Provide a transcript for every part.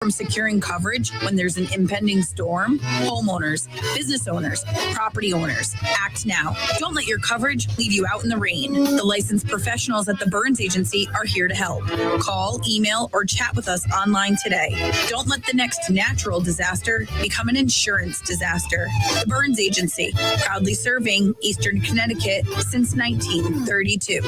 From securing coverage when there's an impending storm, homeowners, business owners, property owners, act now. Don't let your coverage leave you out in the rain. The licensed professionals at the Burns Agency are here to help. Call, email, or chat with us online today. Don't let the next natural disaster become an insurance disaster. The Burns Agency, proudly serving Eastern Connecticut since 1932.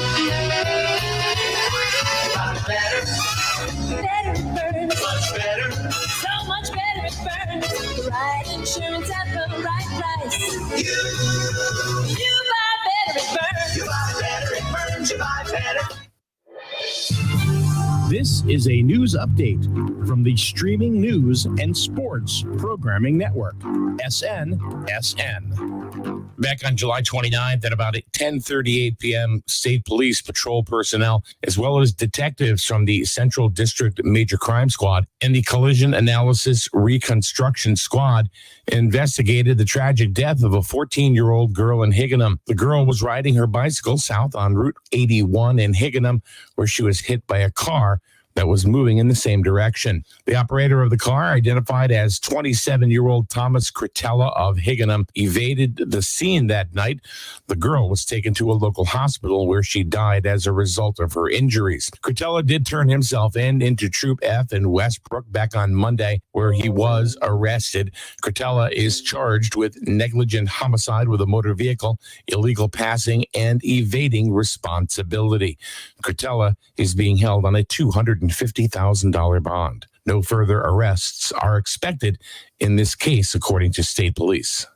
Better Burns. Much better. So much better it burns. The right insurance at the right price. You buy better it burns. You buy better it burns. You buy better. This is a news update from the Streaming News and Sports Programming Network, SNSN. Back on July 29th at about 10:38 p.m., state police patrol personnel, as well as detectives from the Central District Major Crime Squad and the Collision Analysis Reconstruction Squad investigated the tragic death of a 14-year-old girl in Higganum. The girl was riding her bicycle south on Route 81 in Higganum, where she was hit by a car that was moving in the same direction. The operator of the car, identified as 27-year-old Thomas Cretella of Higganum, evaded the scene that night. The girl was taken to a local hospital where she died as a result of her injuries. Cretella did turn himself into Troop F in Westbrook back on Monday, where he was arrested. Cretella is charged with negligent homicide with a motor vehicle, illegal passing, and evading responsibility. Cretella is being held on a $250,000 bond. No further arrests are expected in this case, according to state police.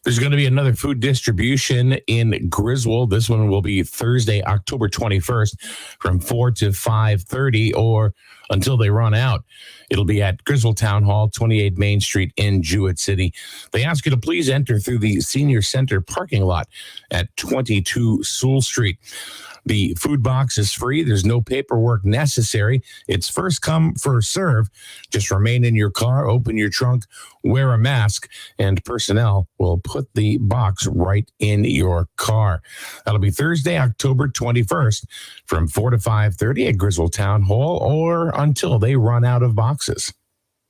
There's going to be another food distribution in Griswold. This one will be Thursday, October 21st from 4 to 5:30 or until they run out. It'll be at Griswold Town Hall, 28 Main Street in Jewett City. They ask you to please enter through the Senior Center parking lot at 22 Sewell Street. The food box is free. There's no paperwork necessary. It's first come, first serve. Just remain in your car, open your trunk, wear a mask, and personnel will put the box right in your car. That'll be Thursday, October 21st from 4 to 5:30 at Griswold Town Hall or until they run out of boxes.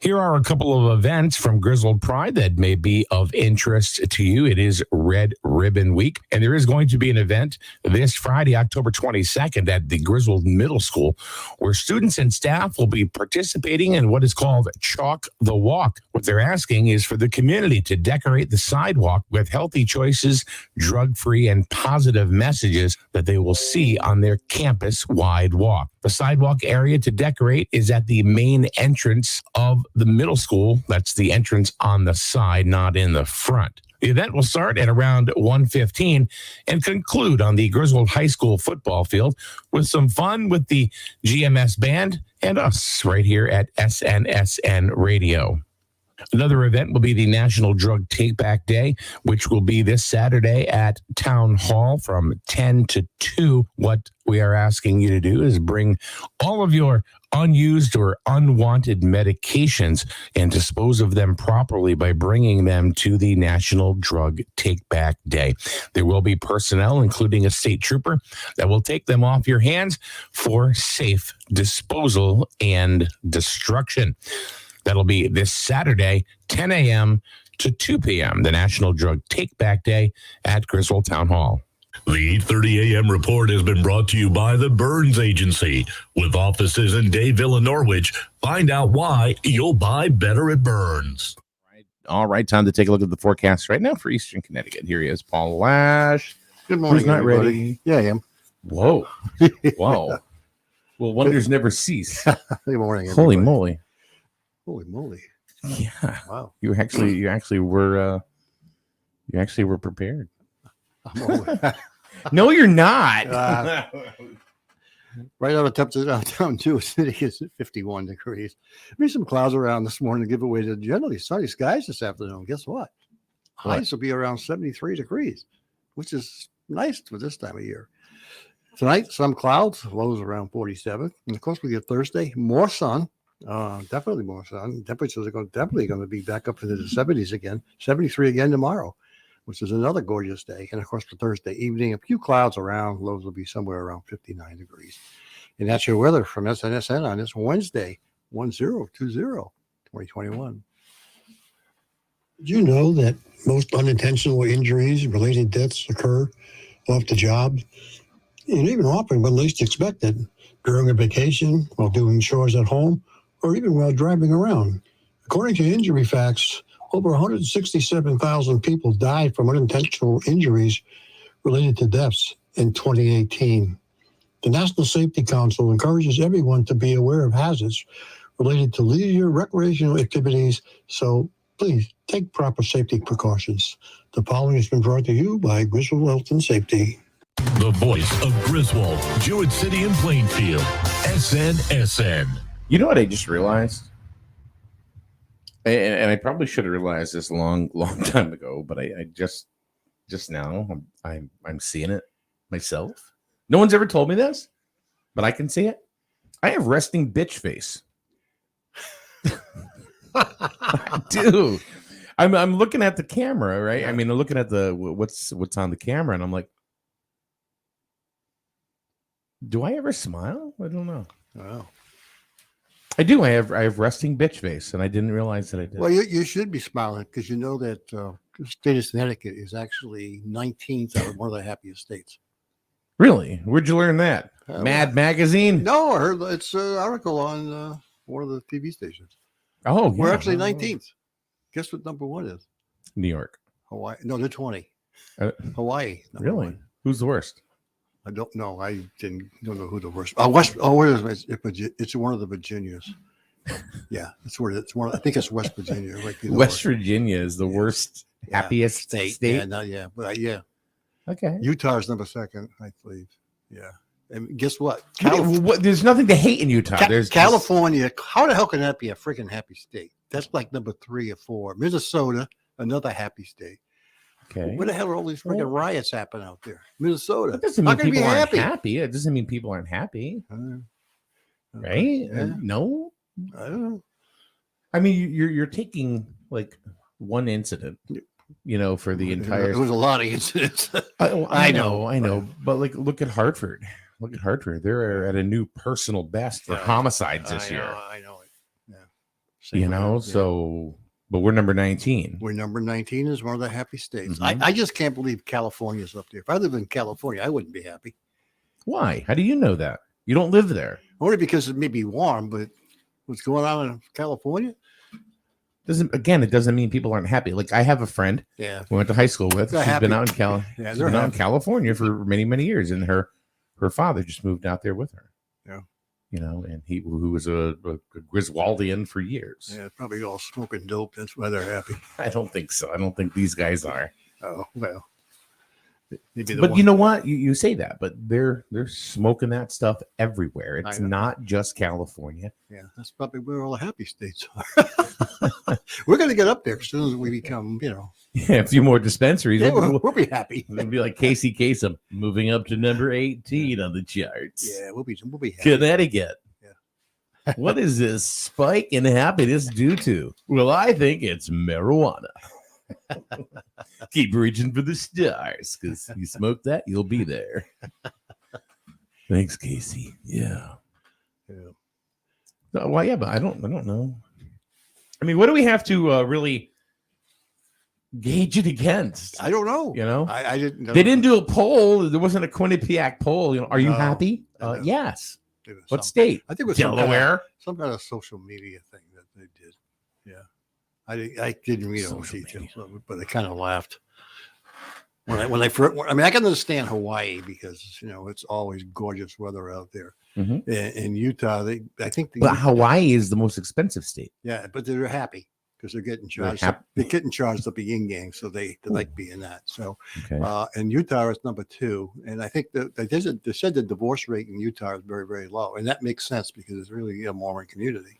Here are a couple of events from Griswold Pride that may be of interest to you. It is Red Ribbon Week, and there is going to be an event this Friday, October 22nd at the Griswold Middle School, where students and staff will be participating in what is called Chalk the Walk. What they're asking is for the community to decorate the sidewalk with healthy choices, drug-free, and positive messages that they will see on their campus-wide walk. The sidewalk area to decorate is at the main entrance of the middle school. That's the entrance on the side, not in the front. The event will start at around 1:15 and conclude on the Griswold High School football field with some fun with the GMS band and us right here at SNSN Radio. Another event will be the National Drug Take Back Day, which will be this Saturday at Town Hall from 10 to 2. What we are asking you to do is bring all of your unused or unwanted medications and dispose of them properly by bringing them to the National Drug Take Back Day. There will be personnel, including a state trooper, that will take them off your hands for safe disposal and destruction. That'll be this Saturday, 10 a.m. to 2 p.m., the National Drug Take Back Day at Griswold Town Hall. The 8:30 a.m. report has been brought to you by the Burns Agency. With offices in Dayville and Norwich, find out why you'll buy better at Burns. All right, time to take a look at the forecast right now for Eastern Connecticut. Here he is, Paul Lash. Good morning, Who's not everybody. ready? Yeah, I am. Whoa. Wow. Well, wonders never cease. Good morning, everybody. Holy moly. Holy moly. Yeah. Wow. You actually were prepared. I'm always, No, you're not. right on the temperature downtown, too. City is at 51 degrees. There's some clouds around this morning to give away to generally sunny skies this afternoon. Guess what? Highs will be around 73 degrees, which is nice for this time of year. Tonight, some clouds, lows around 47. And of course, we get Thursday, more sun. Definitely more sun. Temperatures are definitely going to be back up into the 70s again. 73 again tomorrow, which is another gorgeous day. And of course, for Thursday evening, a few clouds around. Lows will be somewhere around 59 degrees. And that's your weather from SNSN on this Wednesday, 2021. Did you know that most unintentional injuries, related deaths occur off the job, and even often when least expected, during a vacation, while doing chores at home, or even while driving around? According to Injury Facts, over 167,000 people died from unintentional injuries related to deaths in 2018. The National Safety Council encourages everyone to be aware of hazards related to leisure recreational activities, so please take proper safety precautions. The following has been brought to you by Griswold Health and Safety. The voice of Griswold, Jewett City and Plainfield, SNSN. You know what I just realized? And I probably should have realized this long time ago, but I just now I'm seeing it myself. No one's ever told me this, but I can see it. I have resting bitch face. Dude, I'm looking at the camera, right? I mean, I'm looking at the what's on the camera, and I'm like, do I ever smile? I don't know. Wow. I do. I have resting bitch face, and I didn't realize that I did. Well, you should be smiling because you know that the state of Connecticut is actually 19th out of one of the happiest states. Really? Where'd you learn that? Mad Magazine? No, I heard it's an article on one of the TV stations. Oh, yeah. We're actually 19th. Guess what number one is? New York. Hawaii. No, they're 20. Hawaii. Really? One. Who's the worst? I don't know. I don't know who the worst. West. Oh, where is it? It's one of the Virginias. Yeah, it's where it's one. I think it's West Virginia. Right. West Virginia is the worst, happiest state. Yeah, but yeah. Okay. Utah's number second, I believe. Yeah. And guess what? There's nothing to hate in Utah. There's California. How the hell can that be a freaking happy state? That's like number 3 or 4. Minnesota, another happy state. Okay. Where the hell are all these freaking riots happening out there? Minnesota. That doesn't mean people aren't happy. It doesn't mean people aren't happy. Right? Yeah. No. I don't know. I mean, you're taking like one incident, for the entire. There was a lot of incidents. I know. But like, look at Hartford. Look at Hartford. They're at a new personal best for homicides this year. I know it. Yeah. So, but we're number 19. We're number 19 is one of the happy states. Mm-hmm. I just can't believe California's up there. If I lived in California, I wouldn't be happy. Why? How do you know that? You don't live there. Only because it may be warm, but what's going on in California? It doesn't mean people aren't happy. Like I have a friend we went to high school with. She's been out in California for many, many years, and her father just moved out there with her. Yeah. And who was a Griswoldian for years. Yeah, probably all smoking dope. That's why they're happy. I don't think so. I don't think these guys are. Oh, well. But you know what? You say that, but they're smoking that stuff everywhere. It's not just California. Yeah, that's probably where all the happy states are. We're going to get up there as soon as we become, a few more dispensaries. Yeah, we'll be happy. We'll be like Casey Kasem, moving up to number 18 on the charts. Yeah, we'll be happy. Connecticut. Yeah. What is this spike in happiness due to? Well, I think it's marijuana. Keep reaching for the stars, because you smoke that, you'll be there. Thanks, Casey. Yeah. Well, yeah, but I don't know. I mean, what do we have to really gauge it against? I don't know. I didn't know. They didn't do a poll. There wasn't a Quinnipiac poll. Are you happy? Yes. What state? I think it was Delaware. Some kind of social media thing that they did. Yeah. I didn't read all the details of it, but I kind of laughed when I first. I mean, I can understand Hawaii because it's always gorgeous weather out there. Mm-hmm. In Utah, but Hawaii is the most expensive state. Yeah, but they're happy because they're getting charged. They're getting charged up the yin yang, so they like being that. So, and Utah is number 2, and I think that they said the divorce rate in Utah is very, very low, and that makes sense because it's really a Mormon community.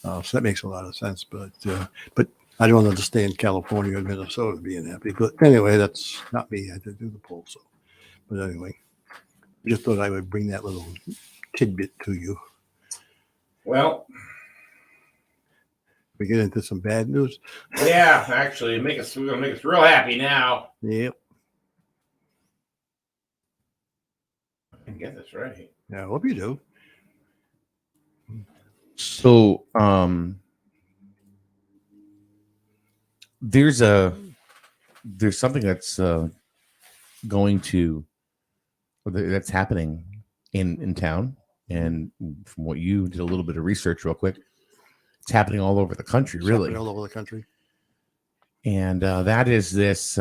So that makes a lot of sense, but I don't understand California and Minnesota being happy. But anyway, that's not me. I did do the poll, so. But anyway, I just thought I would bring that little tidbit to you. Well, we get into some bad news. Yeah, actually, we're gonna make us real happy now. Yep. I can get this right. Yeah, I hope you do. So there's something that's that's happening in town, and from what you did a little bit of research real quick, it's happening all over the country, It's really. happening all over the country. And that is this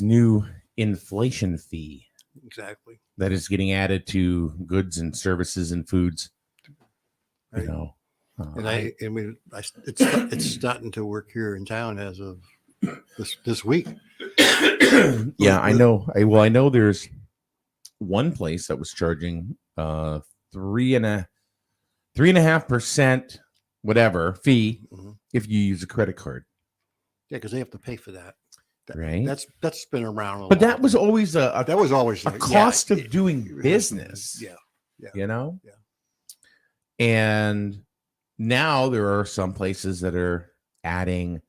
new inflation fee Exactly. that is getting added to goods and services and foods. Right. You know, it's starting to work here in town as of this week. yeah, I know. I know there's one place that was charging 3.5% whatever fee Mhm. if you use a credit card. Yeah, because they have to pay for that. Right. That's been around. But that was always that was always a there. cost Yeah, of doing business. Yeah. You know? Yeah. And now there are some places that are adding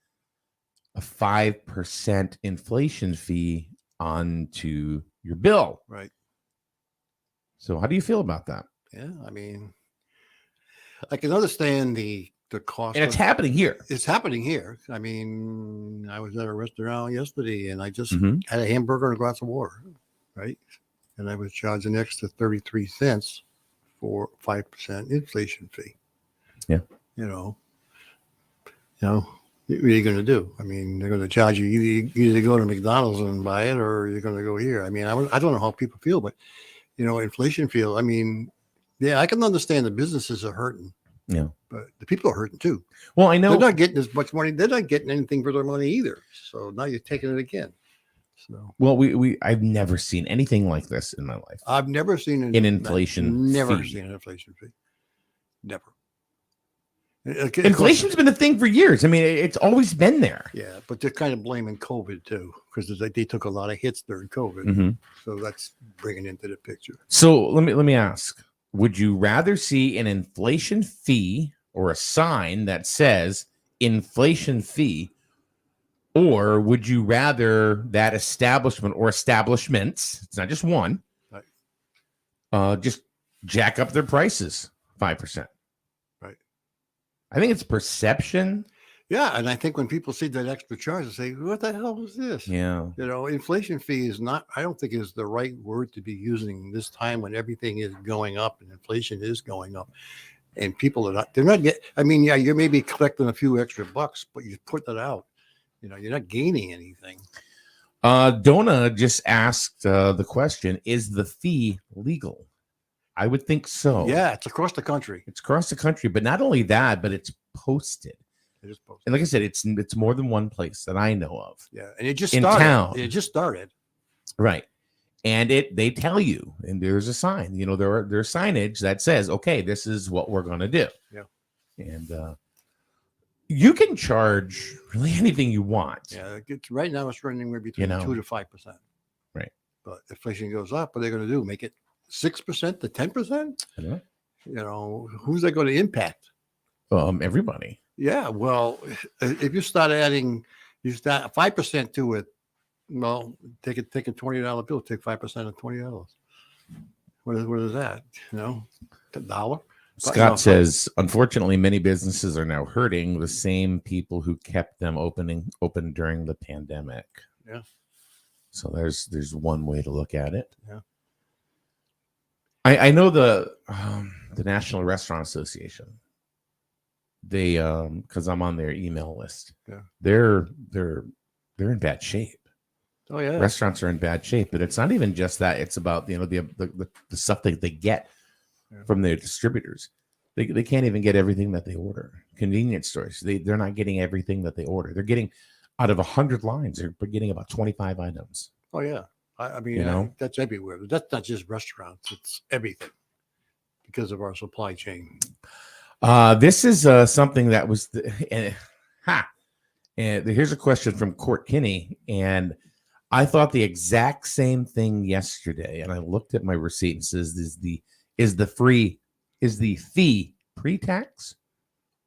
a 5% inflation fee onto your bill. Right. So how do you feel about that? Yeah. I mean, I can understand the cost. And it's happening here. It's happening here. I mean, I was at a restaurant yesterday and I just Mhm. had a hamburger and a glass of water, right? And I was charged an extra 33 cents for 5% inflation fee. Yeah. You know, what are you going to do? I mean, they're going to charge you either go to McDonald's and buy it or you're going to go here. I mean, I don't know how people feel, but, inflation feel. I mean, yeah, I can understand the businesses are hurting. Yeah. But the people are hurting too. Well, I know They're not getting as much money. They're not getting anything for their money either. So now you're taking it again. So well, I've never seen anything like this in my life. I've never seen An inflation Never fee. seen an inflation fee. Never. Inflation's been a thing for years. I mean, it's always been there. Yeah, but they're kind of blaming COVID too, because they took a lot of hits during COVID. Mhm. So that's bringing into the picture. So let me ask: would you rather see an inflation fee or a sign that says inflation fee, or would you rather that establishment or establishments, it's not just one, Right. Just jack up their prices 5%? Right. I think it's perception. Yeah, and I think when people see that extra charge, they say, "What the hell is this?" Yeah. Inflation fee is not, I don't think is the right word to be using this time when everything is going up and inflation is going up. And people they're not getting, I mean, yeah, you may be collecting a few extra bucks, but you put that out, you're not gaining anything. Donna just asked the question, is the fee legal? I would think so. Yeah, it's across the country. It's across the country, but not only that, but it's posted. It is posted. And like I said, it's more than one place that I know of. Yeah, and it just in started. town. It just started. Right. And they tell you, and there's a sign, there's signage that says, okay, this is what we're going to do. Yeah. And you can charge really anything you want. Yeah, right now it's running between 2 to 5%. Right. But if inflation goes up, what are they going to do? Make it 6% to 10%? I know. Who's that going to impact? Everybody. Yeah, well, if you start adding, 5% to it, well, take a $20 bill, take 5% of $20. What is that? $1? Scott says, unfortunately, many businesses are now hurting the same people who kept them open during the pandemic. Yeah. So there's one way to look at it. Yeah. I know the National Restaurant Association. They because I'm on their email list. Yeah. They're in bad shape. Oh yeah. Restaurants are in bad shape, but it's not even just that. It's about the stuff that they get from their distributors. They can't even get everything that they order. Convenience stores, they're not getting everything that they order. They're getting out of 100 lines, they're getting about 25 items. Oh yeah. I mean, that's everywhere. That's not just restaurants; it's everything because of our supply chain. This is something that was and here's a question from Court Kinney, and I thought the exact same thing yesterday, and I looked at my receipt and says, is the fee pre-tax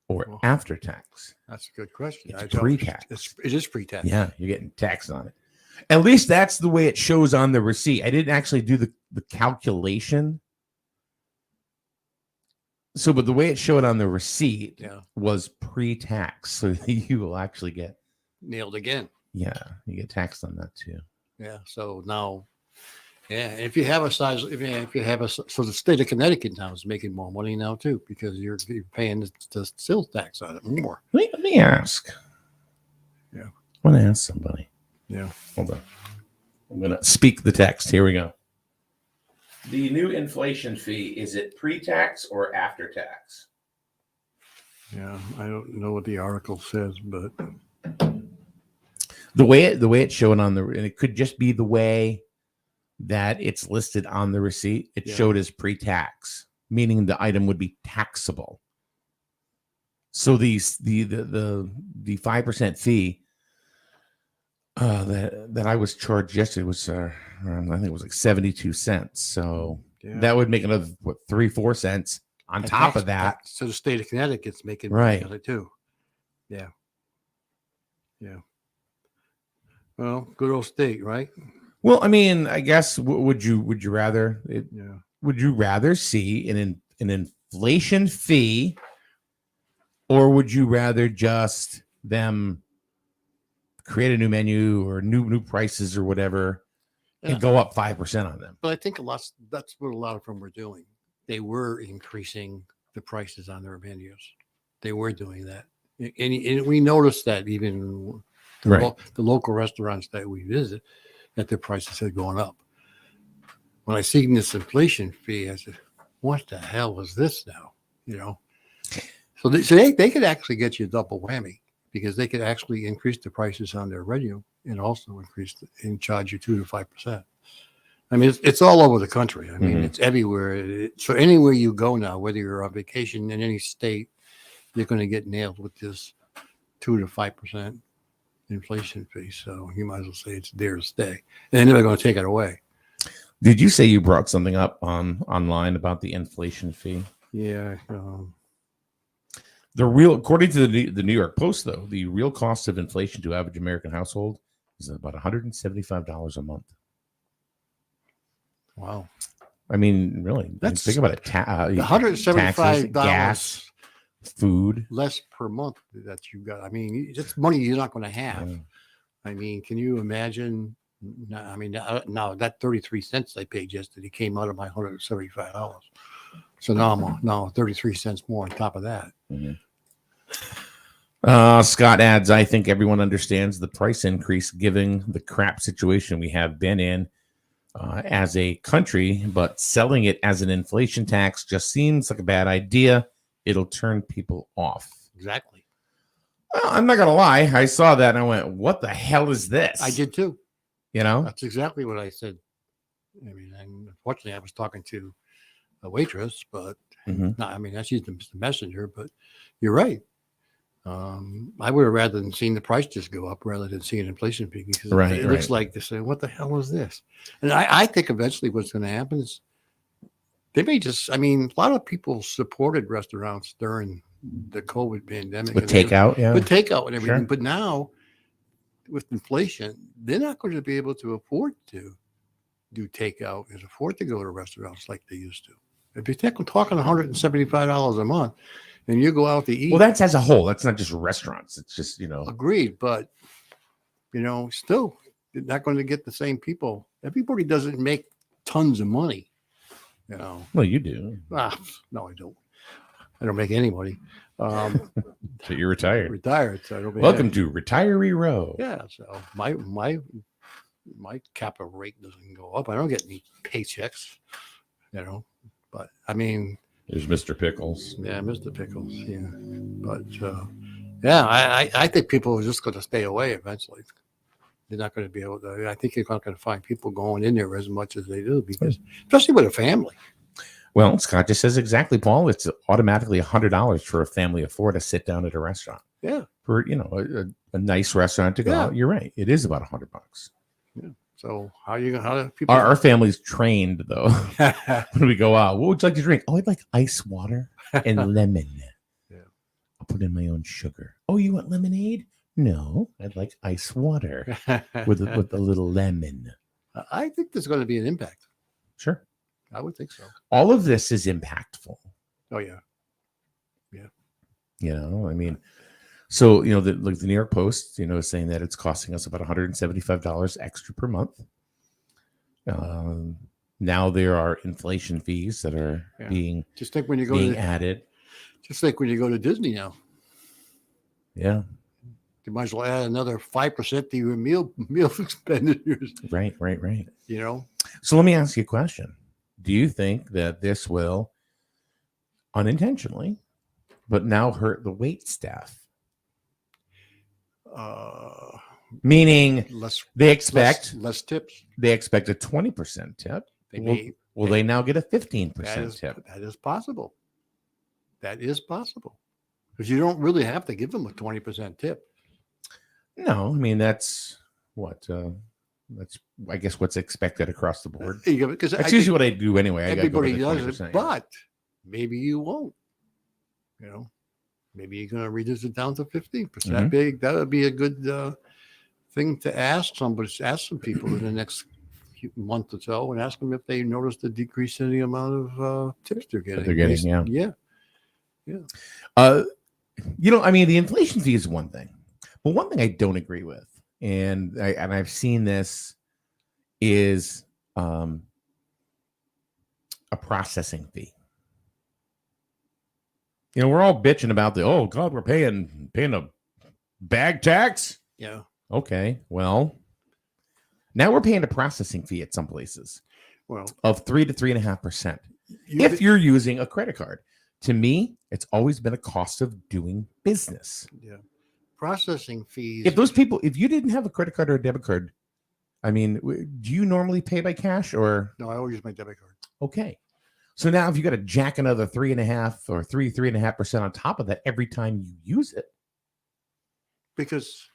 or after tax? That's a good question. It's pre-tax. It is pre-tax. Yeah, you're getting taxed on it. At least that's the way it shows on the receipt. I didn't actually do the calculation. So, but the way it showed on the receipt Yeah. was pre-tax, so you will actually get, Nailed again. you get taxed on that too. Yeah. So now, yeah, if you have a size, if you have a, so the state of Connecticut now is making more money now too, because you're paying the sales tax on it more. Let me ask. Yeah. I want to ask somebody. Yeah. Hold on. I'm going to speak the text. Here we go. The new inflation fee, is it pre-tax or after tax? Yeah. I don't know what the article says, but The way it's showing on and it could just be the way that it's listed on the receipt. It Yeah. showed as pre-tax, meaning the item would be taxable. So the 5% fee that I was charged yesterday was I think it was like 72 cents. So yeah. that would make another 3-4 cents on The top tax- of that. So the state of Connecticut's making Right. money on it too. Yeah. Yeah. Well, good old state, right? Well, I mean, I guess would you rather Yeah. would you rather see an inflation fee, or would you rather just them create a new menu or new prices or whatever Yeah. and go up 5% on them? But I think that's what a lot of them were doing. They were increasing the prices on their menus. They were doing that. And we noticed that even the local restaurants that we visit, that their prices had gone up. When I seen this inflation fee, I said, what the hell is this now? You know? So they could actually get you a double whammy, because they could actually increase the prices on their menu and also and charge you 2 to 5%. I mean, it's all over the country. I mean, it's everywhere. So anywhere you go now, whether you're on vacation in any state, you're going to get nailed with this 2 to 5% inflation fee. So you might as well say it's there to stay. And they're never going to take it away. Did you say you brought something up online about the inflation fee? Yeah. According to the New York Post, though, the real cost of inflation to average American household is about $175 a month. Wow. I mean, really, That's think about it. $175 taxes, gas, food. less per month that you got. I mean, it's money you're not going to have. Yeah. I mean, can you imagine? I mean, now that 33 cents I paid yesterday came out of my $175. So now I'm 33 cents more on top of that. Scott adds, I think everyone understands the price increase given the crap situation we have been in as a country, but selling it as an inflation tax just seems like a bad idea. It'll turn people off. Exactly. Well, I'm not going to lie. I saw that and I went, what the hell is this? I did too. You know? That's exactly what I said. I mean, unfortunately, I was talking to a waitress, but she's the messenger, but you're right. I would have rather than seen the price just go up rather than seeing inflation peak, because it looks like they're saying, what the hell is this? And I think eventually what's going to happen is they may just, I mean, a lot of people supported restaurants during the COVID pandemic. With takeout, With takeout and everything. Sure. But now with inflation, they're not going to be able to afford to do takeout and afford to go to restaurants like they used to. If you're talking $175 a month and you go out to eat. Well, that's as a whole. That's not just restaurants. It's just, Agreed. But, still, you're not going to get the same people. Everybody doesn't make tons of money, Well, you do. No, I don't. I don't make any money. So you're retired. Retired. So I don't make Welcome to Retiree Row. Yeah. So my capital rate doesn't go up. I don't get any paychecks, but I mean, There's Mr. Pickles. yeah, Mr. Pickles. Yeah. But I think people are just going to stay away eventually. They're not going to be able to. I think you're not going to find people going in there as much as they do, because especially with a family. Well, Scott just says exactly, Paul. It's automatically $100 for a family of 4 to sit down at a restaurant. Yeah. For a nice restaurant to go out. You're right. It is about $100. Yeah. So how do people? Our family's trained though. When we go out, what would you like to drink? Oh, I'd like ice water and lemon. Yeah. I'll put in my own sugar. Oh, you want lemonade? No, I'd like ice water with a little lemon. I think there's going to be an impact. Sure. I would think so. All of this is impactful. Oh yeah. I mean, so, the New York Post, is saying that it's costing us about $175 extra per month. Now there are inflation fees that are being Just think when you go being to added. just think when you go to Disney now, Yeah. you might as well add another 5% to your meal expenditures. Right. So let me ask you a question. Do you think that this will unintentionally, but now hurt the wait staff? Meaning Less they expect less tips. they expect a 20% tip. They Will they now get a 15% tip? That is possible. That is possible. Because you don't really have to give them a 20% tip. No, I mean that's what that's I guess what's expected across the board. Because That's usually what I do anyway. I gotta go everybody with the does 20%, it, but maybe you won't. Maybe you're going to reduce it down to 15%. Mhm. That would be a good thing to ask somebody. Ask some people in the next month or so, and ask them if they noticed a decrease in the amount of tips they're getting. Yeah. Yeah. I mean, the inflation fee is one thing, but one thing I don't agree with, and I've seen this, is a processing fee. We're all bitching about oh God, we're paying a bag tax. Yeah. Okay, well, now we're paying a processing fee at some places. Well, of 3 to 3.5%. If you're using a credit card, to me, it's always been a cost of doing business. Yeah. Processing fees. If you didn't have a credit card or a debit card, I mean, do you normally pay by cash or? No, I always use my debit card. Okay. So now if you got to jack another 3.5 or 3.5% on top of that every time you use it. Because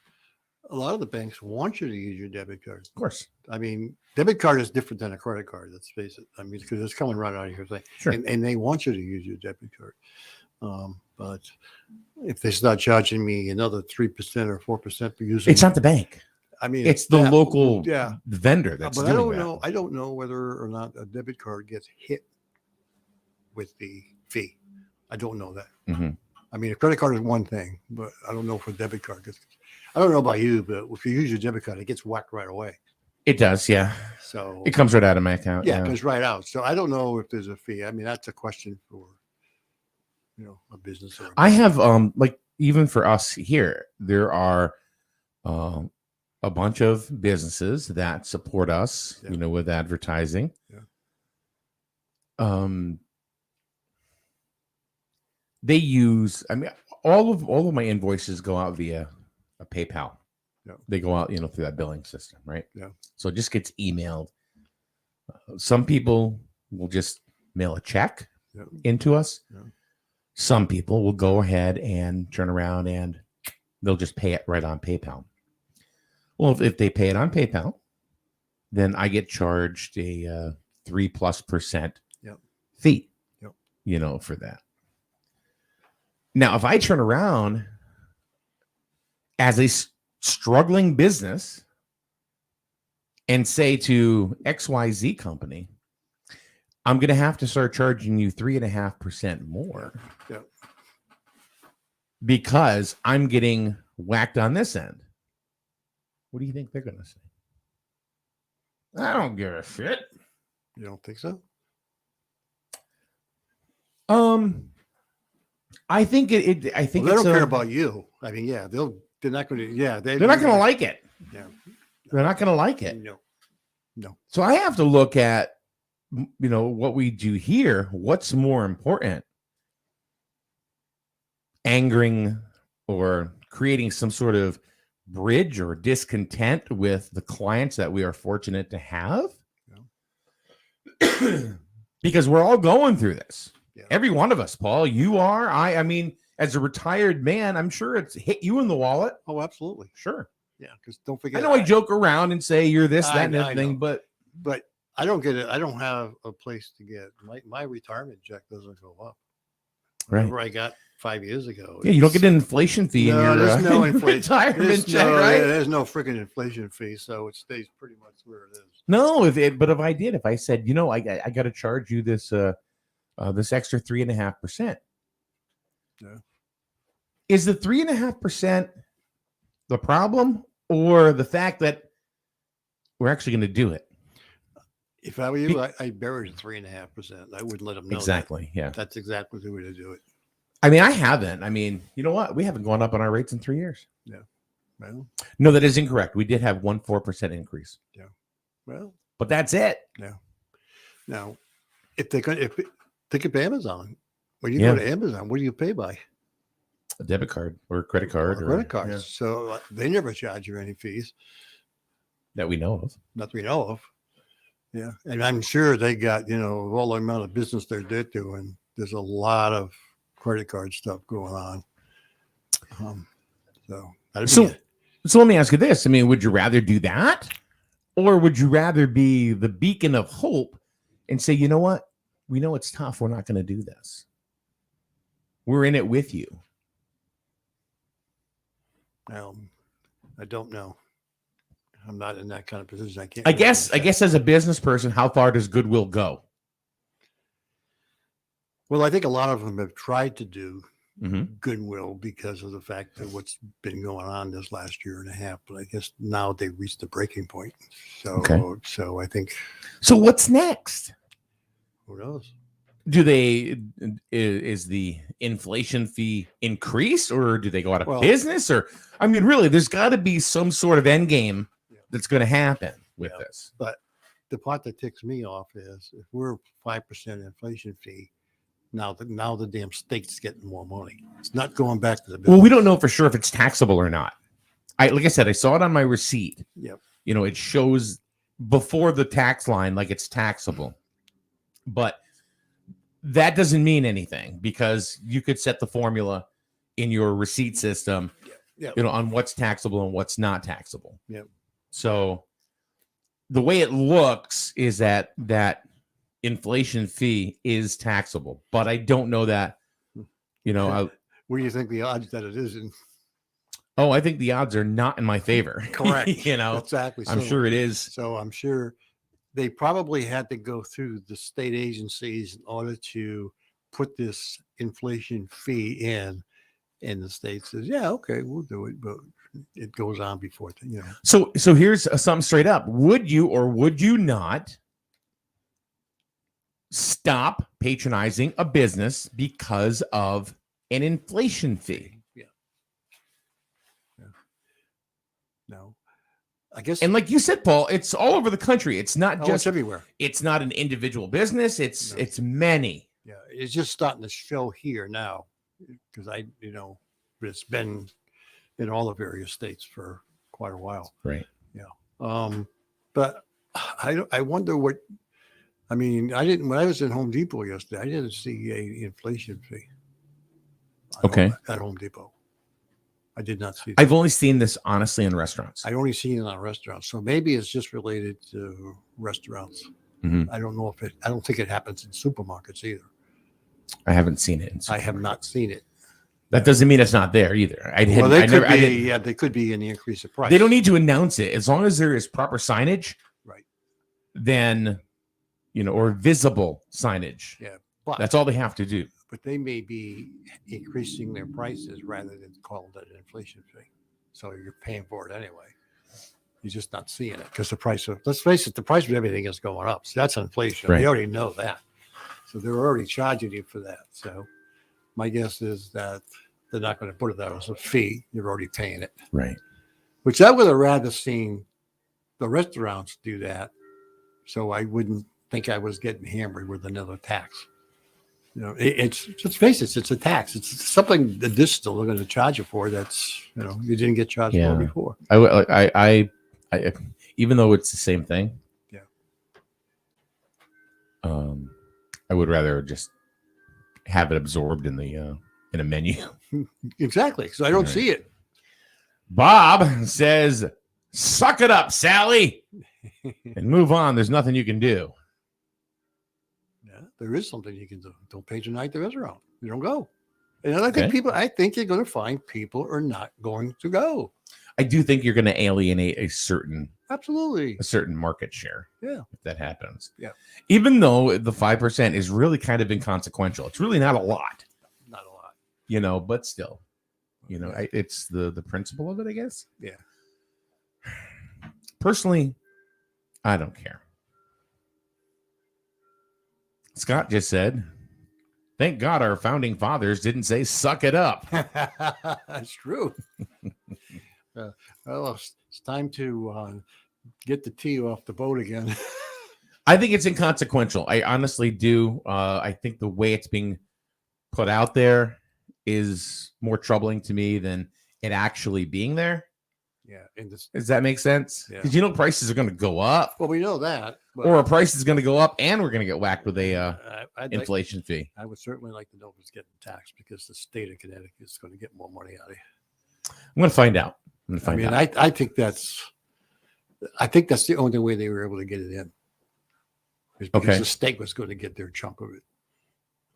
a lot of the banks want you to use your debit card. Of course. I mean, debit card is different than a credit card. Let's face it. I mean, because it's coming right out of your thing. Sure. And they want you to use your debit card. But if they start charging me another 3% or 4% for using, it's not the bank. I mean, it's the local vendor that's but doing I don't that. know. I don't know whether or not a debit card gets hit with the fee. I don't know that. Mm-hmm. I mean, a credit card is one thing, but I don't know if a debit card gets. I don't know about you, but if you use your debit card, it gets whacked right away. It does, yeah. So it comes right out of my account. Yeah, it comes right out. So I don't know if there's a fee. I mean, that's a question for a business. I have even for us here, there are a bunch of businesses that support us, with advertising. Yeah. They use. I mean, all of my invoices go out via a PayPal. Yeah. They go out, through that billing system, right? Yeah. So it just gets emailed. Some people will just mail a check into us. Yeah. Some people will go ahead and turn around and they'll just pay it right on PayPal. Well, if they pay it on PayPal, then I get charged a 3+% fee, for that. Now, if I turn around as a struggling business and say to XYZ company, I'm going to have to start charging you 3.5% more because I'm getting whacked on this end. What do you think they're going to say? I don't give a shit. You don't think so? I think I think they don't care about you. I mean, they're not going to. Yeah, they're not going to like it. Yeah, they're not going to like it. No. So I have to look at, what we do here. What's more important? Angering or creating some sort of bridge or discontent with the clients that we are fortunate to have, because we're all going through this. Yeah. Every one of us, Paul, you are. I mean, as a retired man, I'm sure it's hit you in the wallet. Oh, absolutely. Sure. Yeah, because don't forget. I know I joke around and say you're this, that, and everything, but I don't get it. I don't have a place to get my retirement check doesn't go up. Right. Whatever I got 5 years ago. Yeah, you don't get an inflation fee in your there's no retirement check, right? There's no freaking inflation fee, so it stays pretty much where it is. No, if I said, I got to charge you this this extra 3.5%. Yeah. Is the 3.5% the problem, or the fact that we're actually going to do it? If I were you, I'd bury it at 3.5%. I wouldn't let them know. Exactly. Yeah. That's exactly the way to do it. I mean, I haven't. I mean, you know what? We haven't gone up on our rates in 3 years. Yeah. Well, No, that is incorrect. We did have 4% increase. yeah. Well, But that's it. yeah. Now, if think of Amazon, when you Yeah. go to Amazon, what do you pay by? A debit card or a credit card. Or Credit cards. yeah, So they never charge you any fees, that we know of. not that we know of. Yeah. And I'm sure they got, all the amount of business they're doing, there's a lot of credit card stuff going on. So let me ask you this. I mean, would you rather do that? Or would you rather be the beacon of hope and say, you know what? We know it's tough. We're not going to do this. We're in it with you. I don't know. I'm not in that kind of position. I can't. I guess as a business person, how far does goodwill go? Well, I think a lot of them have tried to do Mm-hmm. goodwill because of the fact that what's been going on this last year and a half. But I guess now they've reached the breaking point. So, Okay. So I think, So what's next? who knows? Is the inflation fee increased, or do they go out of Well- business? Or, I mean, really, there's got to be some sort of end game that's going to happen with Yeah. this. But the part that ticks me off is if we're 5% inflation fee, now the damn state's getting more money. It's not going back to the business. Well, we don't know for sure if it's taxable or not. Like I said, I saw it on my receipt. Yep. It shows before the tax line like it's taxable. But that doesn't mean anything because you could set the formula in your receipt system, Yep. on what's taxable and what's not taxable. Yep. So the way it looks is that inflation fee is taxable, but I don't know that, What do you think the odds that it isn't? I think the odds are not in my favor. Correct. Exactly. Exactly. I'm sure it is. So I'm sure they probably had to go through the state agencies in order to put this inflation fee in. And the state says, yeah, okay, we'll do it. But it goes on before, So here's something straight up. Would you or would you not stop patronizing a business because of an inflation fee? Yeah. No, I guess. And like you said, Paul, it's all over the country. It's not It's just everywhere. It's not an individual business. It's No. it's many. Yeah. It's just starting to show here now because but it's been in all the various states for quite a while. Right. But I wonder what, when I was in Home Depot yesterday, I didn't see a inflation fee. At Home Depot. I did not see that. I've only seen this honestly in restaurants. I only seen it on restaurants. So maybe it's just related to restaurants. Mhm. I don't know I don't think it happens in supermarkets either. I haven't seen it. I have not seen it. That doesn't mean it's not there either. They could be in the increase of price. They don't need to announce it as long as there is proper signage. Right. Then, or visible signage. Yeah. But That's all they have to do. but they may be increasing their prices rather than calling it an inflation fee. So you're paying for it anyway. You're just not seeing it because let's face it, the price of everything is going up. So that's inflation. Right. They already know that. So they're already charging you for that. So my guess is that they're not going to put it out as a fee. You're already paying it, Right. which I would have rather seen the restaurants do that. So I wouldn't think I was getting hammered with another tax. It's just face it, it's a tax. It's something additional they're going to charge you for. That's you didn't get charged Yeah. for before. I even though it's the same thing. Yeah. I would rather just have it absorbed in a menu. Exactly, because I don't Right. see it. Bob says, "Suck it up, Sally, and move on. There's nothing you can do." Yeah, there is something you can do. Don't patronize the restaurant. You don't go. And I think Okay. I think you're going to find people are not going to go. I do think you're going to alienate a certain Absolutely. market share. Yeah. If that happens. Yeah. Even though the 5% is really kind of inconsequential. It's really not a lot, Not a lot. but still. You know, it's the principle of it, I guess. Yeah. Personally, I don't care. Scott just said, thank God our founding fathers didn't say suck it up. That's true. Well, it's time to get the tea off the boat again. I think it's inconsequential. I honestly do. I think the way it's being put out there is more troubling to me than it actually being there. Yeah. Does that make sense? Because prices are going to go up. Well, we know that. Or a price is going to go up and we're going to get whacked with a inflation fee. I would certainly like to know if it's getting taxed because the state of Connecticut is going to get more money out of you. I'm going to find out. I think that's the only way they were able to get it in. Because the state was going to get their chunk of it.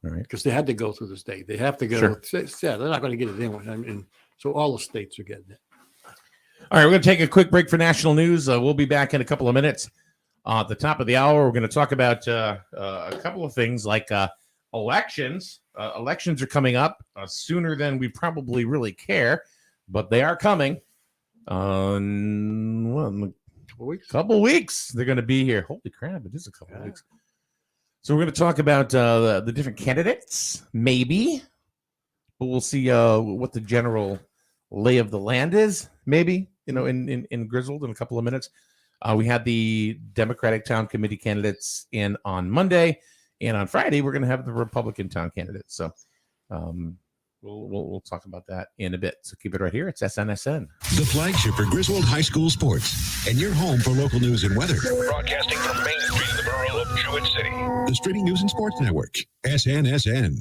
All right. Because they had to go through the state. They have to go. Sure. Yeah, they're not going to get it in. So all the states are getting it. All right, we're going to take a quick break for national news. We'll be back in a couple of minutes. At the top of the hour, we're going to talk about a couple of things like elections. Elections are coming up sooner than we probably really care, but they are coming. In a couple weeks, they're going to be here. Holy crap, it is a couple of weeks. So we're going to talk about the different candidates, maybe. But we'll see what the general lay of the land is, maybe, in Griswold in a couple of minutes. We had the Democratic Town Committee candidates in on Monday, and on Friday we're going to have the Republican Town candidates. So we'll talk about that in a bit. So keep it right here. It's SNSN. The flagship for Griswold High School sports, and your home for local news and weather. Broadcasting from Main Street in the borough of Jewett City. The Streaming News and Sports Network, SNSN.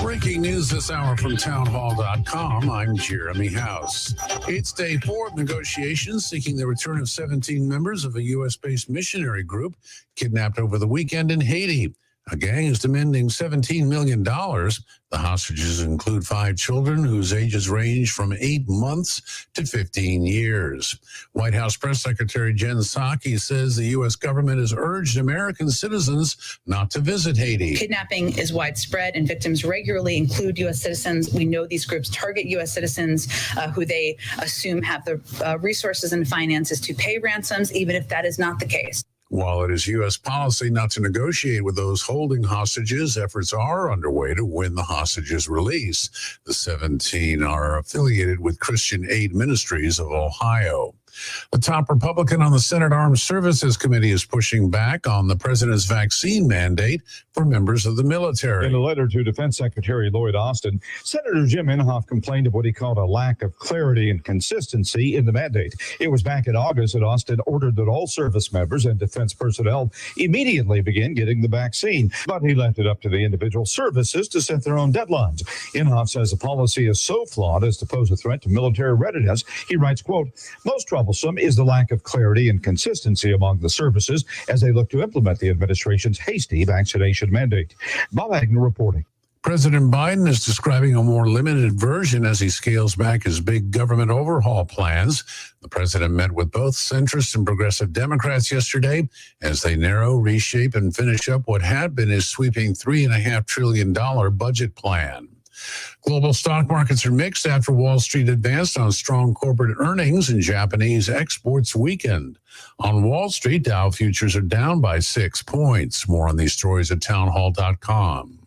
Breaking news this hour from townhall.com. I'm Jeremy House. It's day 4 of negotiations seeking the return of 17 members of a U.S.-based missionary group kidnapped over the weekend in Haiti. A gang is demanding $17 million. The hostages include 5 children whose ages range from 8 months to 15 years. White House Press Secretary Jen Psaki says the U.S. government has urged American citizens not to visit Haiti. Kidnapping is widespread and victims regularly include U.S. citizens. We know these groups target U.S. citizens who they assume have the resources and finances to pay ransoms, even if that is not the case. While it is U.S. policy not to negotiate with those holding hostages, efforts are underway to win the hostages' release. The 17 are affiliated with Christian Aid Ministries of Ohio. The top Republican on the Senate Armed Services Committee is pushing back on the president's vaccine mandate for members of the military. In a letter to Defense Secretary Lloyd Austin, Senator Jim Inhofe complained of what he called a lack of clarity and consistency in the mandate. It was back in August that Austin ordered that all service members and defense personnel immediately begin getting the vaccine, but he left it up to the individual services to set their own deadlines. Inhofe says the policy is so flawed as to pose a threat to military readiness. He writes, quote, most troublesome is the lack of clarity and consistency among the services as they look to implement the administration's hasty vaccination mandate. Bob Agnew reporting. President Biden is describing a more limited version as he scales back his big government overhaul plans. The president met with both centrist and progressive Democrats yesterday as they narrow, reshape, and finish up what had been his sweeping $3.5 trillion budget plan. Global stock markets are mixed after Wall Street advanced on strong corporate earnings and Japanese exports weakened. On Wall Street, Dow futures are down by 6 points. More on these stories at townhall.com.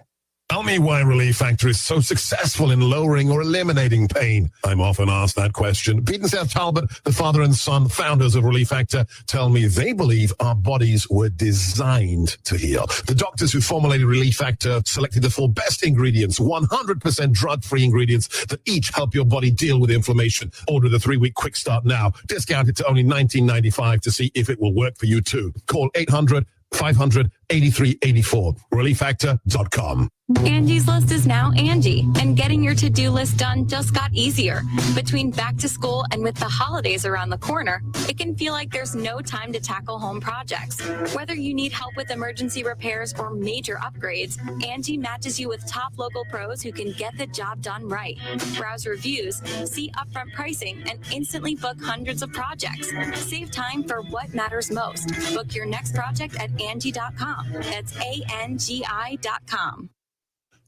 Tell me why Relief Factor is so successful in lowering or eliminating pain. I'm often asked that question. Pete and Seth Talbot, the father and son founders of Relief Factor, tell me they believe our bodies were designed to heal. The doctors who formulated Relief Factor selected the 4 best ingredients, 100% drug-free ingredients that each help your body deal with inflammation. Order the 3-week quick start now. Discounted to only $19.95 to see if it will work for you too. Call 800-500-8384. ReliefFactor.com. Angie's List is now Angie, and getting your to-do list done just got easier. Between back to school and with the holidays around the corner, it can feel like there's no time to tackle home projects. Whether you need help with emergency repairs or major upgrades, Angie matches you with top local pros who can get the job done right. Browse reviews, see upfront pricing, and instantly book hundreds of projects. Save time for what matters most. Book your next project at Angie.com. That's ANGI.com.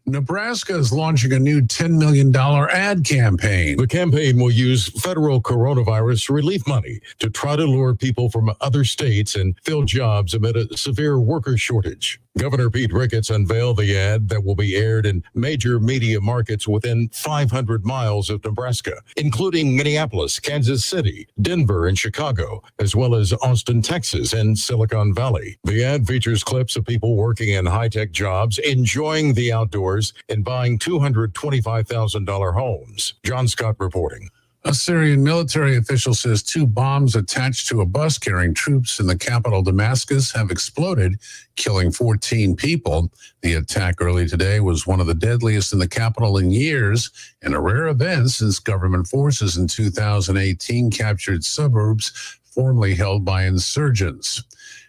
Nebraska is launching a new $10 million ad campaign. The campaign will use federal coronavirus relief money to try to lure people from other states and fill jobs amid a severe worker shortage. Governor Pete Ricketts unveiled the ad that will be aired in major media markets within 500 miles of Nebraska, including Minneapolis, Kansas City, Denver, and Chicago, as well as Austin, Texas, and Silicon Valley. The ad features clips of people working in high-tech jobs, enjoying the outdoors, and buying $225,000 homes. John Scott reporting. A Syrian military official says 2 bombs attached to a bus carrying troops in the capital Damascus have exploded, killing 14 people. The attack early today was one of the deadliest in the capital in years, and a rare event since government forces in 2018 captured suburbs formerly held by insurgents.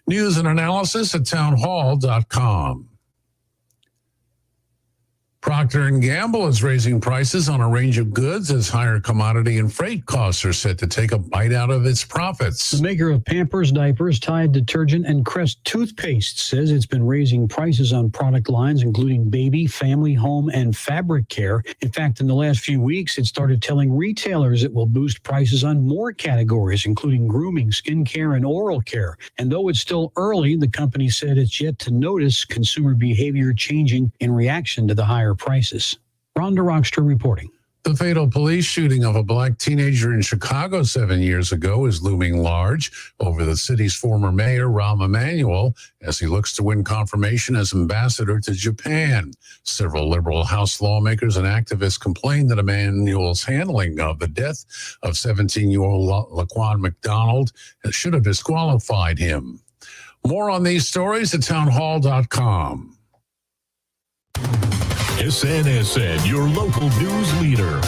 News and analysis at townhall.com. Procter & Gamble is raising prices on a range of goods as higher commodity and freight costs are set to take a bite out of its profits. The maker of Pampers, diapers, Tide detergent, and Crest toothpaste says it's been raising prices on product lines including baby, family, home, and fabric care. In fact, in the last few weeks, it started telling retailers it will boost prices on more categories, including grooming, skincare, and oral care. And though it's still early, the company said it's yet to notice consumer behavior changing in reaction to the higher prices. Rhonda Rockster reporting. The fatal police shooting of a black teenager in Chicago 7 years ago is looming large over the city's former mayor, Rahm Emanuel, as he looks to win confirmation as ambassador to Japan. Several liberal House lawmakers and activists complained that Emanuel's handling of the death of 17-year-old Laquan McDonald should have disqualified him. More on these stories at townhall.com. SNSN, your local news leader.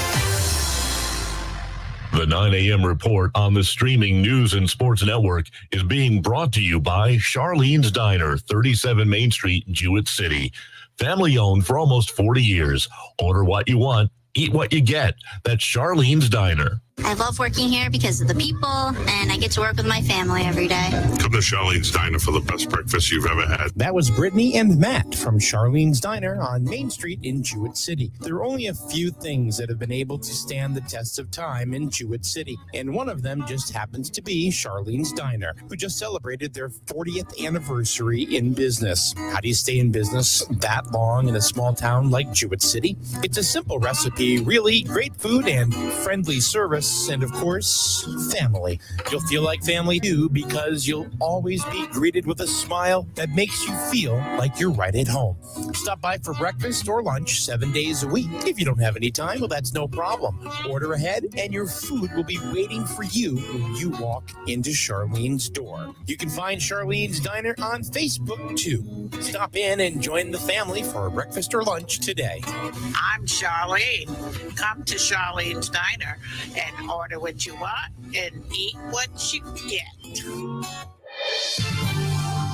The 9 a.m. report on the streaming news and sports network is being brought to you by Charlene's Diner, 37 Main Street, Jewett City. Family owned for almost 40 years. Order what you want, eat what you get. That's Charlene's Diner. I love working here because of the people, and I get to work with my family every day. Come to Charlene's Diner for the best breakfast you've ever had. That was Brittany and Matt from Charlene's Diner on Main Street in Jewett City. There are only a few things that have been able to stand the test of time in Jewett City, and one of them just happens to be Charlene's Diner, who just celebrated their 40th anniversary in business. How do you stay in business that long in a small town like Jewett City? It's a simple recipe, really great food and friendly service. And of course, family. You'll feel like family too because you'll always be greeted with a smile that makes you feel like you're right at home. Stop by for breakfast or lunch 7 days a week. If you don't have any time, well, that's no problem. Order ahead and your food will be waiting for you when you walk into Charlene's door. You can find Charlene's Diner on Facebook too. Stop in and join the family for breakfast or lunch today. I'm Charlene. Come to Charlene's Diner and order what you want and eat what you get.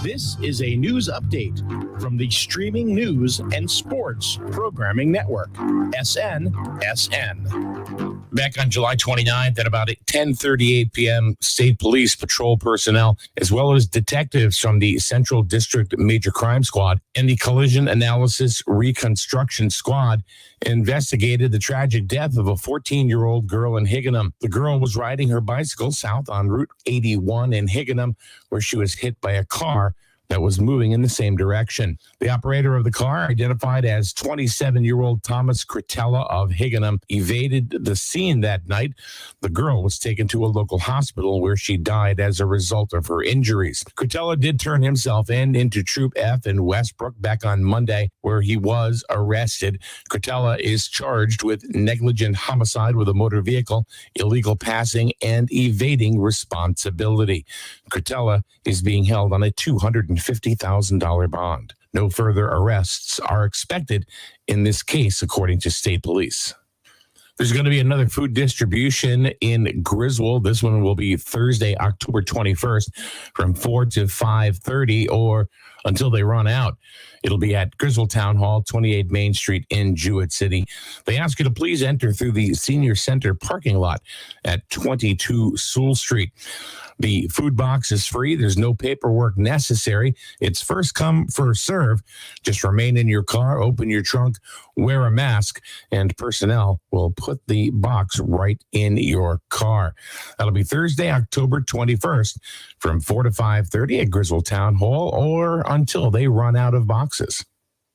This is a news update from the Streaming News and Sports Programming Network, SNSN. Back on July 29th at about 10:38 p.m., state police patrol personnel, as well as detectives from the Central District Major Crime Squad and the Collision Analysis Reconstruction Squad, investigated the tragic death of a 14-year-old girl in Higganum. The girl was riding her bicycle south on Route 81 in Higganum, where she was hit by a car that was moving in the same direction. The operator of the car, identified as 27-year-old Thomas Cretella of Higganum, evaded the scene that night. The girl was taken to a local hospital where she died as a result of her injuries. Cretella did turn himself into Troop F in Westbrook back on Monday, where he was arrested. Cretella is charged with negligent homicide with a motor vehicle, illegal passing, and evading responsibility. Cretella is being held on a $250,000 bond. No further arrests are expected in this case, according to state police. There's going to be another food distribution in Griswold. This one will be Thursday, October 21st from 4 to 5:30, or until they run out. It'll be at Griswold Town Hall, 28 Main Street in Jewett City. They ask you to please enter through the Senior Center parking lot at 22 Sewell Street. The food box is free. There's no paperwork necessary. It's first come, first serve. Just remain in your car, open your trunk, wear a mask, and personnel will put the box right in your car. That'll be Thursday, October 21st from 4 to 5:30 at Griswold Town Hall or until they run out of boxes.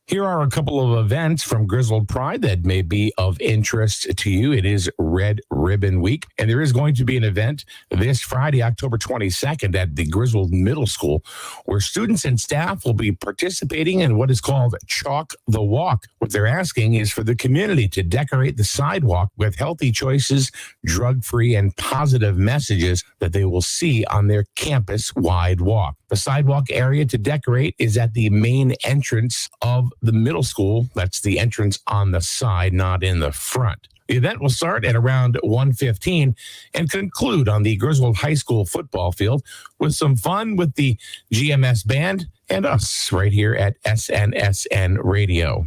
Here are a couple of events from Griswold Pride that may be of interest to you. It is Red Ribbon Week, and there is going to be an event this Friday, October 22nd at the Griswold Middle School, where students and staff will be participating in what is called Chalk the Walk. What they're asking is for the community to decorate the sidewalk with healthy choices, drug-free, and positive messages that they will see on their campus-wide walk. The sidewalk area to decorate is at the main entrance of the middle school. That's the entrance on the side, not in the front. The event will start at around 1:15 and conclude on the Griswold High School football field with some fun with the GMS band and us right here at SNSN Radio.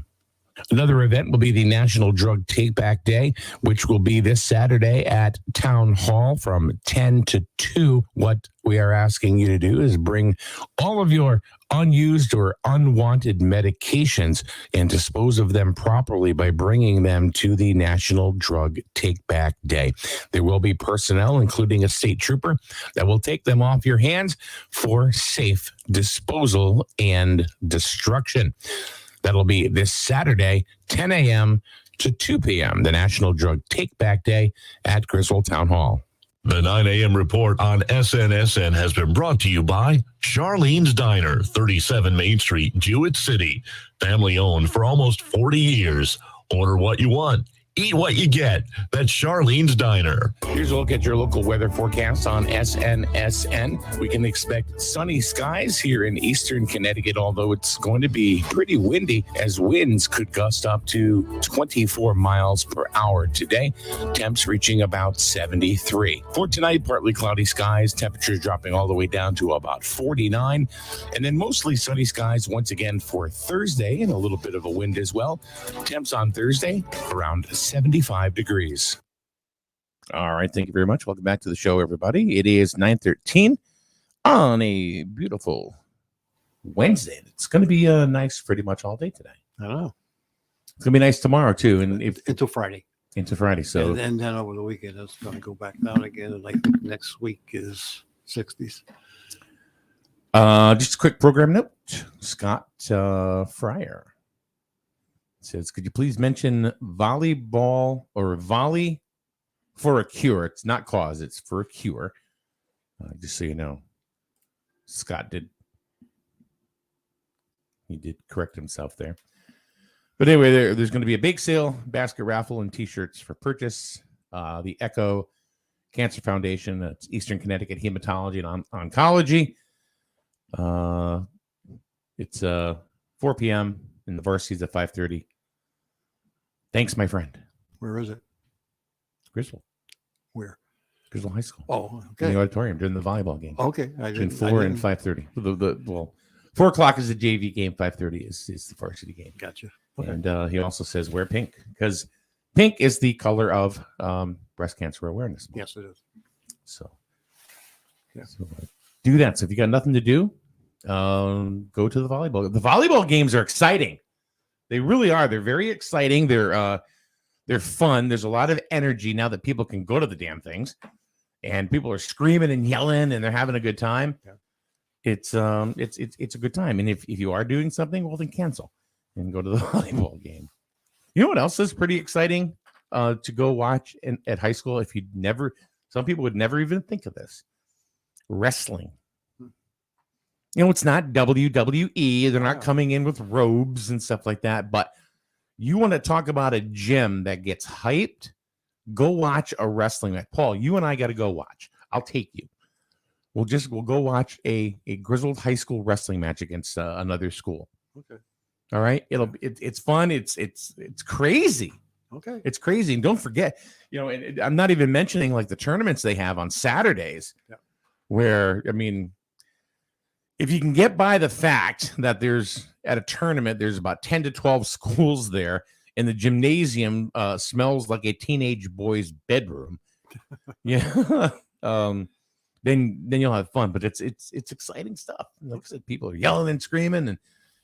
Another event will be the National Drug Take Back Day, which will be this Saturday at Town Hall from 10 to 2. What we are asking you to do is bring all of your unused or unwanted medications and dispose of them properly by bringing them to the National Drug Take Back Day. There will be personnel, including a state trooper, that will take them off your hands for safe disposal and destruction. That'll be this Saturday, 10 a.m. to 2 p.m., the National Drug Take Back Day at Griswold Town Hall. The 9 a.m. report on SNSN has been brought to you by Charlene's Diner, 37 Main Street, Jewett City. Family owned for almost 40 years. Order what you want. Eat what you get. That's Charlene's Diner. Here's a look at your local weather forecast on SNSN. We can expect sunny skies here in eastern Connecticut, although it's going to be pretty windy as winds could gust up to 24 miles per hour today. Temps reaching about 73. For tonight, partly cloudy skies, temperatures dropping all the way down to about 49. And then mostly sunny skies once again for Thursday and a little bit of a wind as well. Temps on Thursday around 75 degrees. All right. Thank you very much. Welcome back to the show, everybody. It is 9:13 on a beautiful Wednesday. It's going to be nice pretty much all day today. I know. It's going to be nice tomorrow, too. And Until Friday. Into Friday. So And then over the weekend, it's going to go back down again. And I think next week is 60s. Just a quick program note. Scott Fryer says, could you please mention volleyball or volley for a cure? It's not cause, it's for a cure. Just so you know, Scott did correct himself there. But anyway, there's going to be a bake sale, basket raffle, and T-shirts for purchase. The Echo Cancer Foundation, it's Eastern Connecticut Hematology and Oncology. It's 4 p.m. and the varsity's at 5:30. Thanks, my friend. Where is it? Griswold. Where? Griswold High School. Oh, okay. In the auditorium during the volleyball game. Okay. Between 4 and 5:30. Well, 4 o'clock is the JV game. 5:30 is the varsity game. Gotcha. Okay. And he also says wear pink because pink is the color of breast cancer awareness. Yes, it is. So do that. So if you got nothing to do, go to the volleyball. The volleyball games are exciting. They really are. They're very exciting. They're fun. There's a lot of energy now that people can go to the damn things, and people are screaming and yelling, and they're having a good time. Yeah. It's a good time. And if you are doing something, well, then cancel and go to the volleyball game. You know what else is pretty exciting to go watch at high school? If you never, some people would never even think of this. Wrestling. You know, it's not WWE. They're not coming in with robes and stuff like that. But you want to talk about a gym that gets hyped? Go watch a wrestling match. Paul, you and I got to go watch. I'll take you. We'll go watch a Griswold High School wrestling match against another school. Okay. All right. It's fun. It's crazy. Okay. It's crazy. And don't forget, and I'm not even mentioning like the tournaments they have on Saturdays, where, I mean, if you can get by the fact that there's at a tournament, there's about 10 to 12 schools there, and the gymnasium smells like a teenage boy's bedroom. Yeah. Then you'll have fun, but it's exciting stuff. Like I said, people are yelling and screaming, and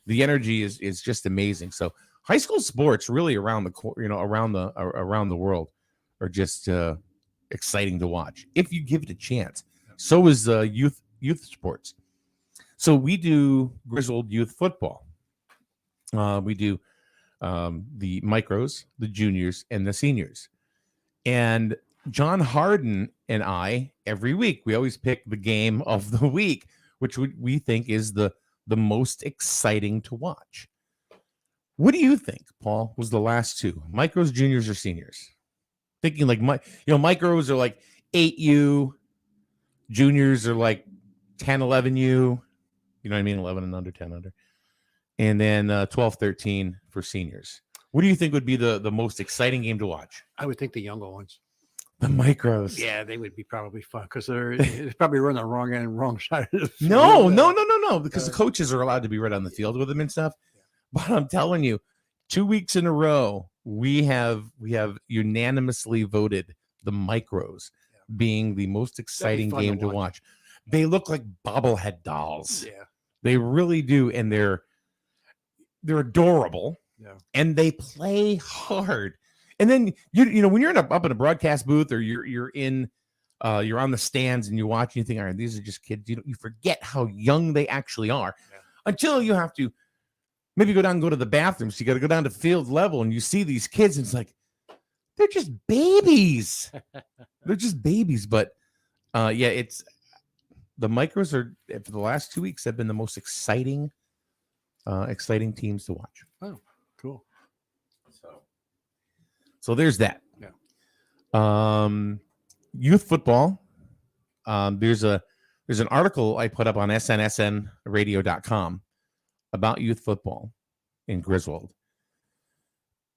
the energy is just amazing. So high school sports really around the world are just exciting to watch if you give it a chance. So is youth sports. So we do Griswold youth football. We do the micros, the juniors, and the seniors. And John Harden and I, every week, we always pick the game of the week, which we think is the most exciting to watch. What do you think, Paul, was the last two? Micros, juniors, or seniors? Thinking like, micros are like 8U, juniors are like 10, 11U. You know what I mean? 11 and under, 10 under. And then 12, 13 for seniors. What do you think would be the most exciting game to watch? I would think the younger ones. The micros. Yeah, they would be probably fun because they're probably running the wrong end, wrong side of the field. No, because the coaches are allowed to be right on the field with them and stuff. But I'm telling you, 2 weeks in a row, we have unanimously voted the micros being the most exciting game to watch. They look like bobblehead dolls. Yeah, they really do, and they're adorable. Yeah, and they play hard. And then you know when you're up in a broadcast booth or you're on the stands and you watch and you think, all right, these are just kids. You forget how young they actually are until you have to maybe go to the bathroom. So you got to go down to field level and you see these kids and it's like they're just babies. They're just babies. But it's the micros are for the last 2 weeks have been the most exciting teams to watch. Oh, cool. So there's that. Yeah. Youth football. There's an article I put up on snsnradio.com about youth football in Griswold.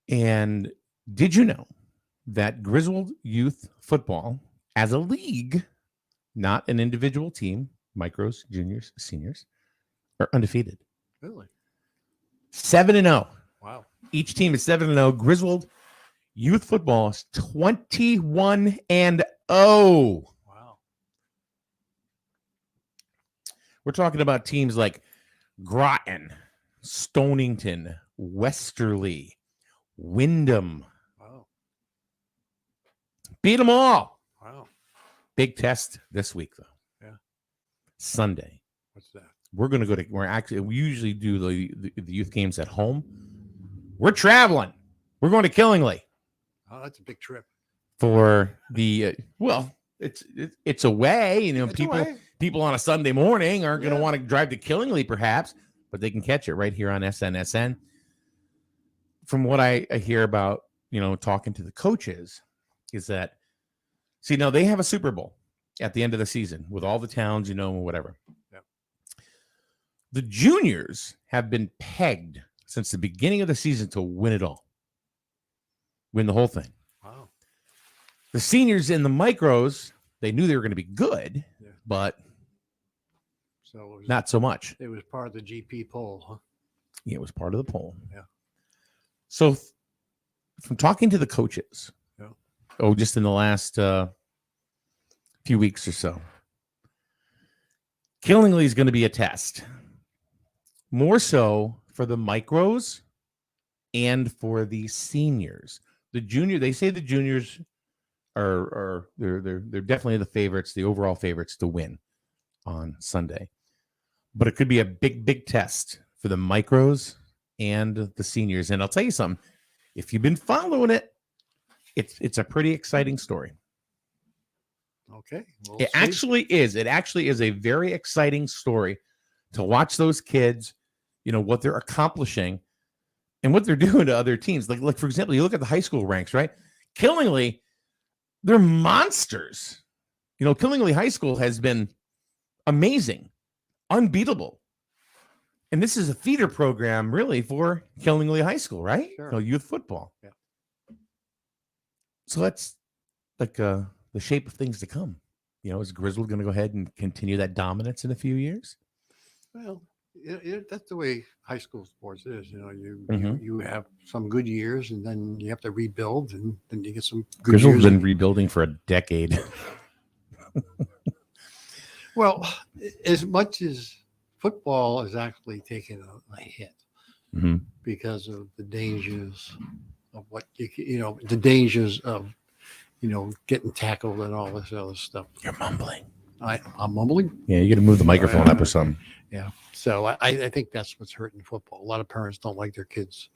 And did you know that Griswold youth football as a league, not an individual team, micros, juniors, seniors, are undefeated? Really? 7-0. Wow. Each team is 7-0. Griswold youth football is 21-0. Wow. We're talking about teams like Groton, Stonington, Westerly, Wyndham. Wow. Beat them all. Wow. Big test this week, though. Yeah. Sunday. What's that? We usually do the youth games at home. We're traveling. We're going to Killingley. Oh, that's a big trip. For the it's away. People on a Sunday morning aren't going to want to drive to Killingley, perhaps, but they can catch it right here on SNSN. From what I hear about, talking to the coaches, is that now they have a Super Bowl at the end of the season with all the towns, whatever. Yeah. The juniors have been pegged since the beginning of the season to win it all. Win the whole thing. Wow. The seniors in the micros, they knew they were going to be good, but not so much. It was part of the GP poll, huh? Yeah, it was part of the poll. Yeah. So from talking to the coaches, just in the last few weeks or so, Killingley is going to be a test. More so for the micros and for the seniors. They say the juniors are they're definitely the favorites, the overall favorites to win on Sunday. But it could be a big test for the micros and the seniors. And I'll tell you something, if you've been following it, it's a pretty exciting story. Okay. It actually is a very exciting story to watch those kids, what they're accomplishing and what they're doing to other teams. Like for example, you look at the high school ranks, right? Killingley, they're monsters. Killingley High School has been amazing, unbeatable. And this is a feeder program really for Killingley High School, right? Sure. Youth football. Yeah. So that's like the shape of things to come. Is Griswold going to go ahead and continue that dominance in a few years? Well, that's the way high school sports is. Mhm. You have some good years, and then you have to rebuild, and then you get some good Griswold's years. been rebuilding for a decade. Well, as much as football is actually taking a hit Mhm. because of the dangers of the dangers of getting tackled and all this other stuff. You're mumbling. I'm mumbling. Yeah, you got to move the microphone up or something. Yeah. So I think that's what's hurting football. A lot of parents don't like their kids.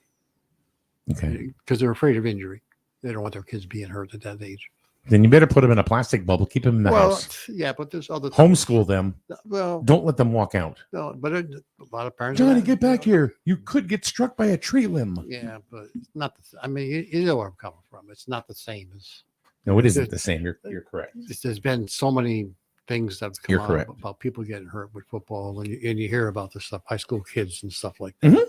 Okay. Because they're afraid of injury. They don't want their kids being hurt at that age. Then you better put them in a plastic bubble. Keep them in the house. Yeah, but there's other Homeschool them. Well, don't let them walk out. No, but a lot of parents. Johnny, get back here. You could get struck by a tree limb. Yeah, but it's not. I mean, you know where I'm coming from. It's not the same as. No, it isn't the same. You're correct. There's been so many things that have come You're out correct. about people getting hurt with football, and you hear about this stuff, high school kids and stuff like that. Mhm.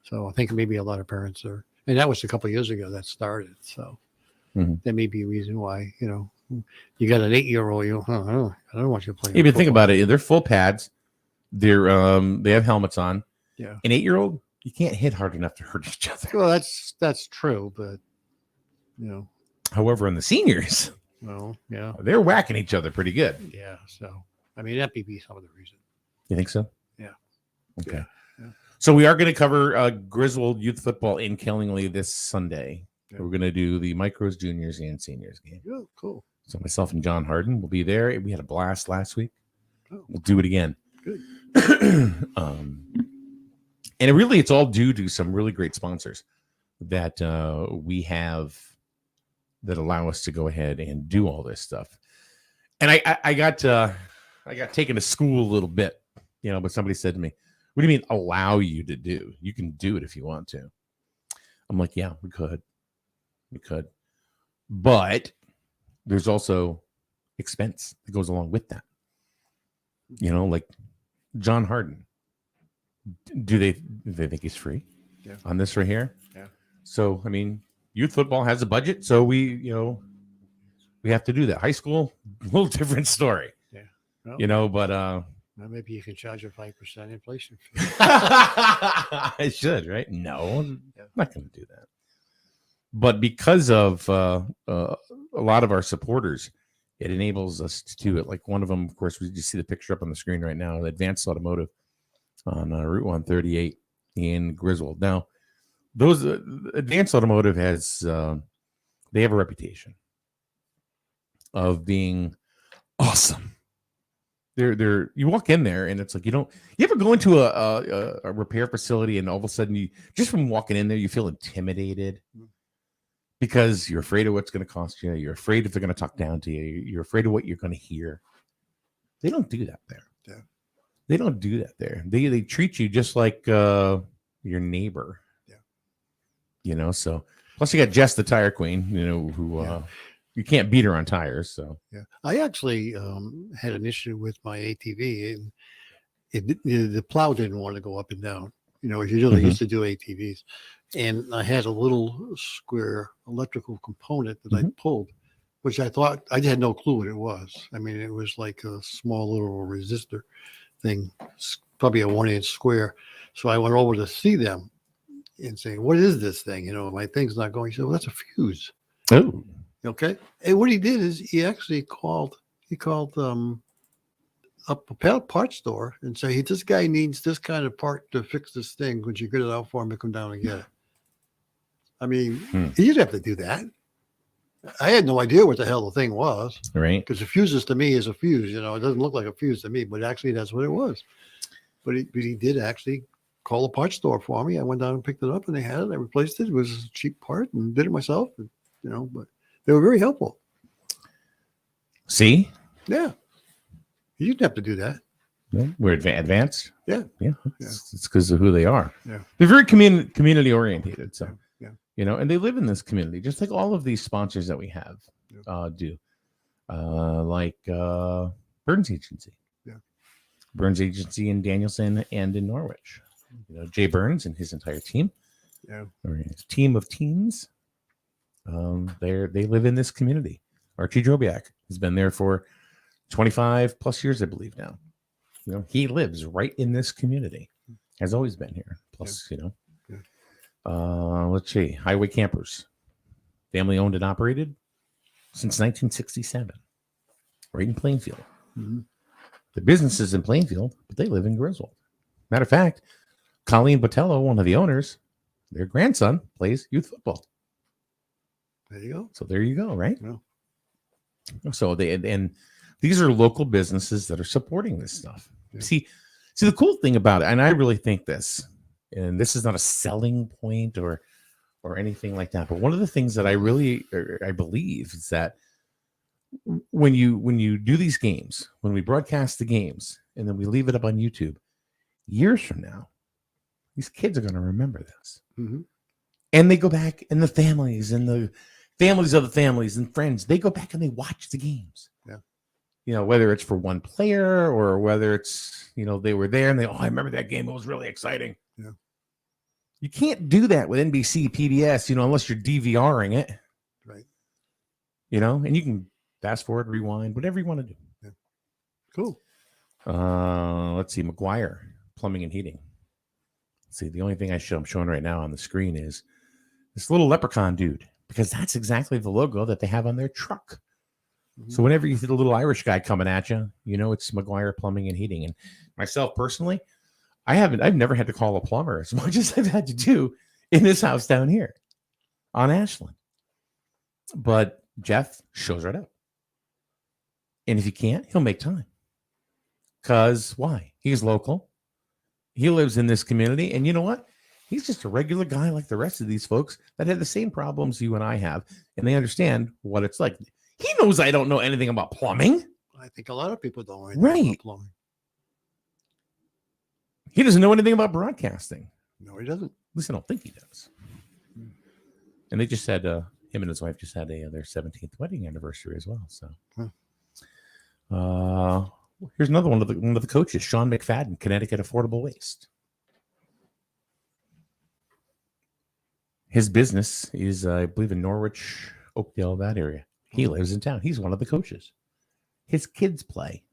So I think maybe a lot of parents are, and that was a couple of years ago that started. So Mhm. that may be a reason why you got an 8-year-old. I don't want you to play. Yeah, but think about it. They're full pads. They're they have helmets on. Yeah. An 8-year-old, you can't hit hard enough to hurt each other. Well, that's true, but However, in the seniors, well, yeah, they're whacking each other pretty good. yeah. So I mean, that may be some of the reason. You think so? Yeah. Okay. So we are going to cover Griswold youth football in Killingly this Sunday. Yeah. We're going to do the micros, juniors, and seniors game. Oh, cool. So myself and John Harden will be there. We had a blast last week. Oh. We'll do it again. Good. And it's all due to some really great sponsors that we have that allow us to go ahead and do all this stuff. And I got taken to school a little bit, but somebody said to me, "What do you mean allow you to do? You can do it if you want to." I'm like, "Yeah, we could. But there's also expense that goes along with that. Like John Harden. Do they think he's free on this right here? Yeah. So, I mean, youth football has a budget, so we have to do that. High school, a little different story. Yeah. Well, But well, maybe you can charge a 5% inflation fee. I should, right? No, I'm not going to do that. But because of a lot of our supporters, it enables us to do it. Like one of them, of course, we just see the picture up on the screen right now, Advanced Automotive on Route 138 in Griswold. Now, those Advanced Automotive has they have a reputation of being awesome. They're you walk in there and it's like you ever go into a repair facility and all of a sudden you just from walking in there you feel intimidated because you're afraid of what's going to cost you. You're afraid if they're going to talk down to you. You're afraid of what you're going to hear. They don't do that there. Yeah. They don't do that there. They treat you just like your neighbor. Yeah. So plus you got Jess the tire queen, who you can't beat her on tires. So Yeah, I actually had an issue with my ATV, and the plow didn't want to go up and down. As you know, they used to do ATVs, and I had a little square electrical component that I pulled, which I thought I had no clue what it was. I mean, it was like a small little resistor thing, probably a 1-inch square. So I went over to see them and say, "What is this thing?" My thing's not going. He said, "Well, that's a fuse." Oh. Okay. And what he did is he actually called up a part store and say, "Hey, this guy needs this kind of part to fix this thing. Would you get it out for him to come down and get it?" I mean, he didn't have to do that. I had no idea what the hell the thing was. Right. Because a fuse to me is a fuse. It doesn't look like a fuse to me, but actually that's what it was. But he did actually call a part store for me. I went down and picked it up and they had it. I replaced it. It was a cheap part and did it myself. But they were very helpful. See? Yeah. You didn't have to do that. Yeah, we're advanced. Yeah. Yeah. It's because of who they are. Yeah. They're very community oriented. So, yeah. And they live in this community, just like all of these sponsors that we have do. Like Burns Agency. Yeah. Burns Agency in Danielson and in Norwich. Jay Burns and his entire team. Yeah. Or his team of teams. They live in this community. Archie Drobiak has been there for 25 plus years, I believe now. he lives right in this community. Has always been here. Plus, let's see, Highway Campers, family owned and operated since 1967, right in Plainfield. The business is in Plainfield, but they live in Griswold. Matter of fact, Colleen Botello, one of the owners, their grandson plays youth football. There you go. So there you go, right? Yeah. So and these are local businesses that are supporting this stuff. Yeah. See the cool thing about it, and I really think this, and this is not a selling point or anything like that, but one of the things that I believe is that when you do these games, when we broadcast the games, and then we leave it up on YouTube, years from now, these kids are going to remember this. And they go back, and the families of the families and friends, they go back and they watch the games. Yeah. Whether it's for one player or whether it's, they were there and I remember that game. It was really exciting. Yeah. You can't do that with NBC, PBS, unless you're DVRing it. Right. And you can fast forward, rewind, whatever you want to do. Yeah. Cool. Let's see, Mcguire, plumbing and heating. Let's see, the only thing I'm showing right now on the screen is this little leprechaun dude, because that's exactly the logo that they have on their truck. So whenever you see the little Irish guy coming at you, it's Mcguire Plumbing and Heating. And myself personally, I've never had to call a plumber as much as I've had to do in this house down here on Ashland. But Jeff shows right up. And if he can't, he'll make time. Because why? He's local. He lives in this community. And you know what? He's just a regular guy like the rest of these folks that have the same problems you and I have. And they understand what it's like. He knows I don't know anything about plumbing. I think a lot of people don't know anything about plumbing. He doesn't know anything about broadcasting. No, he doesn't. At least I don't think he does. And they just had, him and his wife just had their 17th wedding anniversary as well. So, here's another one of the coaches, Sean McFadden, Connecticut Affordable Waste. His business is, I believe, in Norwich, Oakdale, that area. He lives in town. He's one of the coaches. His kids play.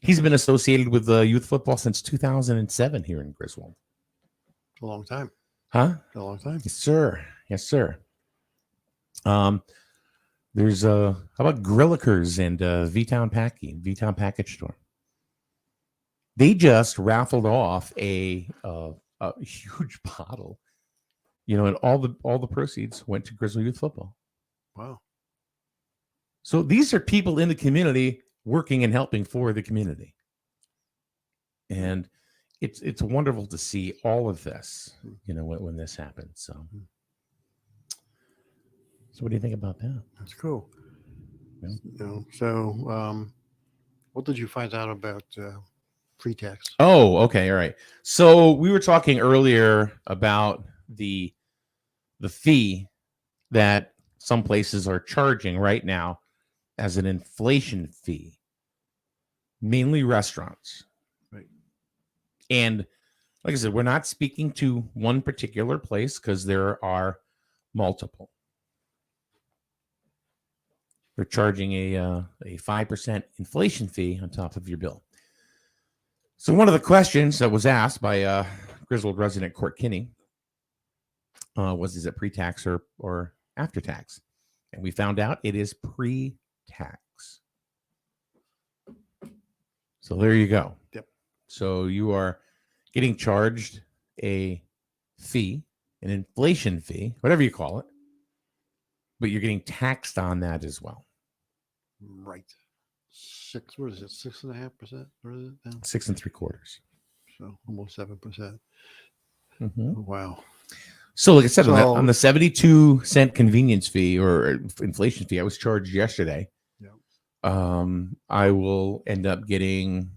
He's been associated with youth football since 2007 here in Griswold. A long time. Huh? A long time. Yes, sir. Yes, sir. There's how about Grillikers and V-Town Package Store. They just raffled off a huge bottle, and all the proceeds went to Griswold Youth Football. Wow. So these are people in the community working and helping for the community. And it's wonderful to see all of this, when this happens. So what do you think about that? That's cool. Yeah. So what did you find out about pre-tax? Oh, okay. All right. So we were talking earlier about the fee that some places are charging right now as an inflation fee, mainly restaurants. Right. And like I said, we're not speaking to one particular place because there are multiple. They're charging a 5% inflation fee on top of your bill. So one of the questions that was asked by Griswold resident Court Kinney was, is it pre-tax or after tax? And we found out it is pre-tax. So there you go. Yep. So you are getting charged a fee, an inflation fee, whatever you call it, but you're getting taxed on that as well. Right. 6.5%? What is it now? 6 3/4. So almost 7%. Wow. So like I said, on the 72-cent convenience fee or inflation fee I was charged yesterday, I will end up getting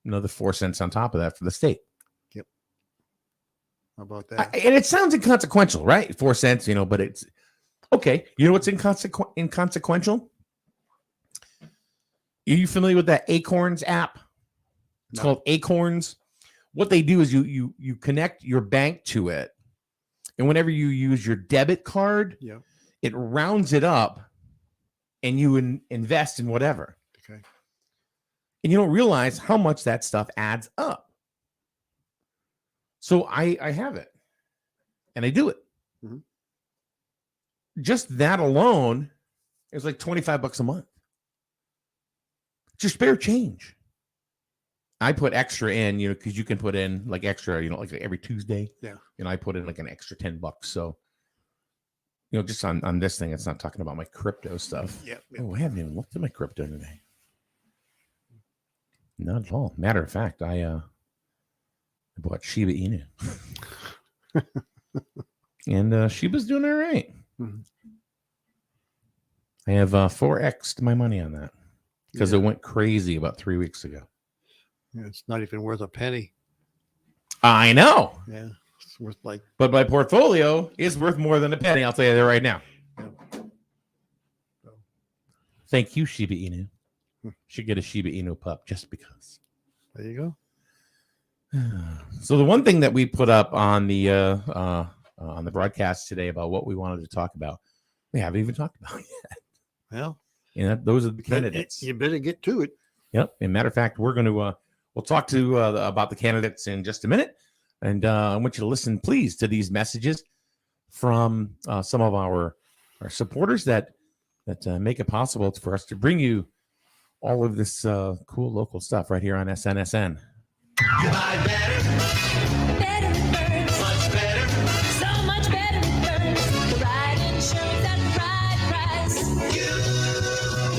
another 4 cents on top of that for the state. Yep. How about that? And it sounds inconsequential, right? 4 cents, but it's okay. You know what's inconsequential? Are you familiar with that Acorns app? It's called Acorns. What they do is you connect your bank to it. And whenever you use your debit card, it rounds it up and you invest in whatever. Okay. And you don't realize how much that stuff adds up. So I have it and I do it. Mhm. Just that alone is like $25 a month. It's your spare change. I put extra in, because you can put in like extra, like every Tuesday. Yeah. I put in like an extra $10. So, just on this thing, it's not talking about my crypto stuff. Yeah. Oh, I haven't even looked at my crypto today. Not at all. Matter of fact, I bought Shiba Inu. And Shiba's doing all right. Mhm. I have 4x'd my money on that because it went crazy about 3 weeks ago. Yeah, it's not even worth a penny. I know. Yeah. It's worth like. But my portfolio is worth more than a penny. I'll tell you that right now. Thank you, Shiba Inu. Should get a Shiba Inu pup just because. There you go. So the one thing that we put up on the broadcast today about what we wanted to talk about, we haven't even talked about yet. Well, those are the candidates. You better get to it. Yep. As a matter of fact, we're going to we'll talk to about the candidates in just a minute, and I want you to listen, please, to these messages from some of our supporters that make it possible for us to bring you all of this cool local stuff right here on SNSN. You buy better. Better Burns. Much better. So much better Burns. The right insurance at the right price.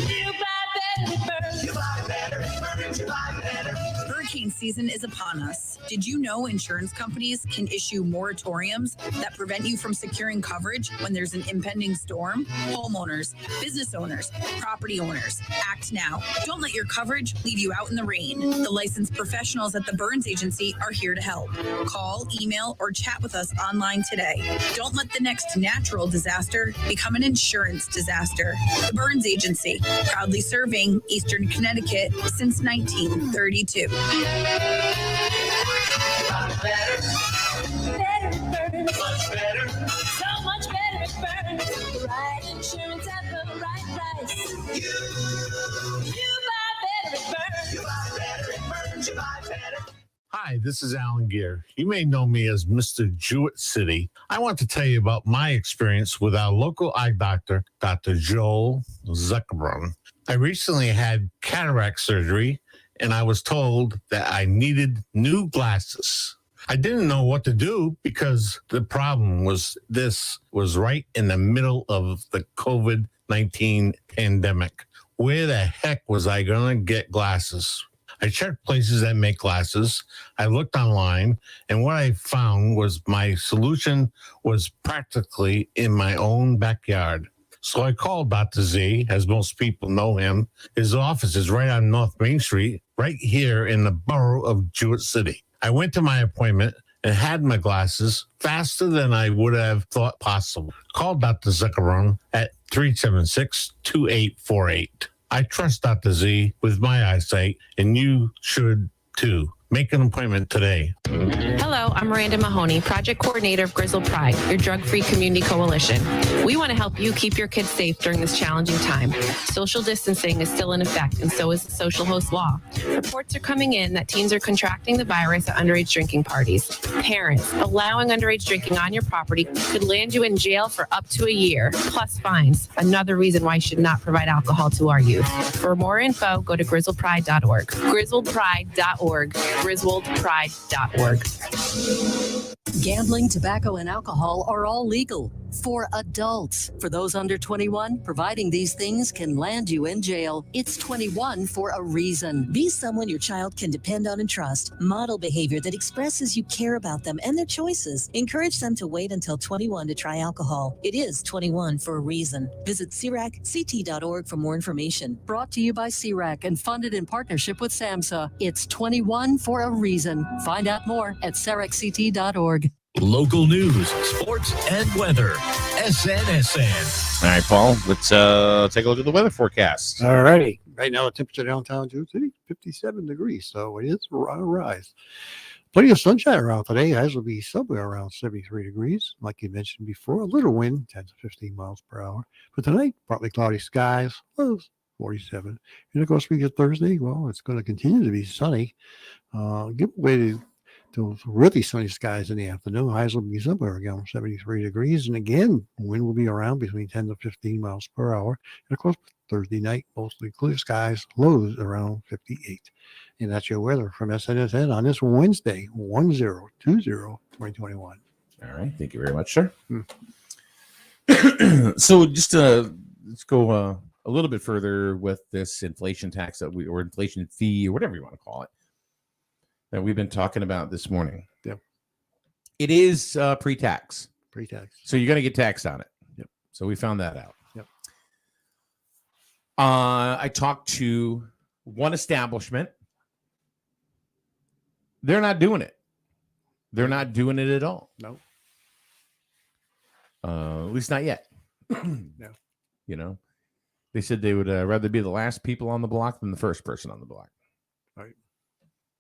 You buy better Burns. You buy better Burns. You buy better. Hurricane season is upon us. Did you know insurance companies can issue moratoriums that prevent you from securing coverage when there's an impending storm? Homeowners, business owners, property owners, act now. Don't let your coverage leave you out in the rain. The licensed professionals at the Burns Agency are here to help. Call, email, or chat with us online today. Don't let the next natural disaster become an insurance disaster. The Burns Agency, proudly serving Eastern Connecticut since 1932. Better. Better Burns. Much better. So much better it burns. The right insurance at the right price. You buy better it burns. You buy better it burns. You buy better. Hi, this is Alan Gear. You may know me as Mr. Jewett City. I want to tell you about my experience with our local eye doctor, Dr. Joel Zuckerbrun. I recently had cataract surgery, and I was told that I needed new glasses. I didn't know what to do because the problem was this was right in the middle of the COVID-19 pandemic. Where the heck was I going to get glasses? I checked places that make glasses. I looked online, and what I found was my solution was practically in my own backyard. So I called Dr. Z, as most people know him. His office is right on North Main Street, right here in the borough of Jewett City. I went to my appointment and had my glasses faster than I would have thought possible. Call Dr. Zuckerbrun at 376-2848. I trust Dr. Z with my eyesight, and you should too. Make an appointment today. Hello, I'm Miranda Mahoney, Project Coordinator of Griswold Pride, your drug-free community coalition. We want to help you keep your kids safe during this challenging time. Social distancing is still in effect, and so is the social host law. Reports are coming in that teens are contracting the virus at underage drinking parties. Parents, allowing underage drinking on your property could land you in jail for up to a year, plus fines. Another reason why you should not provide alcohol to our youth. For more info, go to griswoldpride.org. griswoldpride.org. griswoldpride.org. Gambling, tobacco, and alcohol are all legal for adults. For those under 21, providing these things can land you in jail. It's 21 for a reason. Be someone your child can depend on and trust. Model behavior that expresses you care about them and their choices. Encourage them to wait until 21 to try alcohol. It is 21 for a reason. Visit CRACCT.org for more information. Brought to you by CRAC and funded in partnership with SAMHSA. It's 21 for a reason. Find out more at CRACCT.org. Local news, sports, and weather. SNSN. All right, Paul, let's take a look at the weather forecast. All righty. Right now, the temperature downtown Jewett City, 57 degrees. So it is on a rise. Plenty of sunshine around today. As will be somewhere around 73 degrees. Like you mentioned before, a little wind, 10 to 15 miles per hour. For tonight, partly cloudy skies, lows 47. And of course, we get Thursday. Well, it's going to continue to be sunny. Give way to really sunny skies in the afternoon. Highs will be somewhere around 73 degrees. And again, wind will be around between 10 to 15 miles per hour. And of course, Thursday night, mostly clear skies, lows around 58. And that's your weather from SNSN on this Wednesday, 10/20/2021. All right. Thank you very much, sir. Hmm. So just let's go a little bit further with this inflation tax or inflation fee or whatever you want to call it that we've been talking about this morning. Yep. It is pre-tax. Pre-tax. So you're going to get taxed on it. Yep. So we found that out. Yep. I talked to one establishment. They're not doing it. They're not doing it at all. No. At least not yet. No. You know, they said they would rather be the last people on the block than the first person on the block. Right.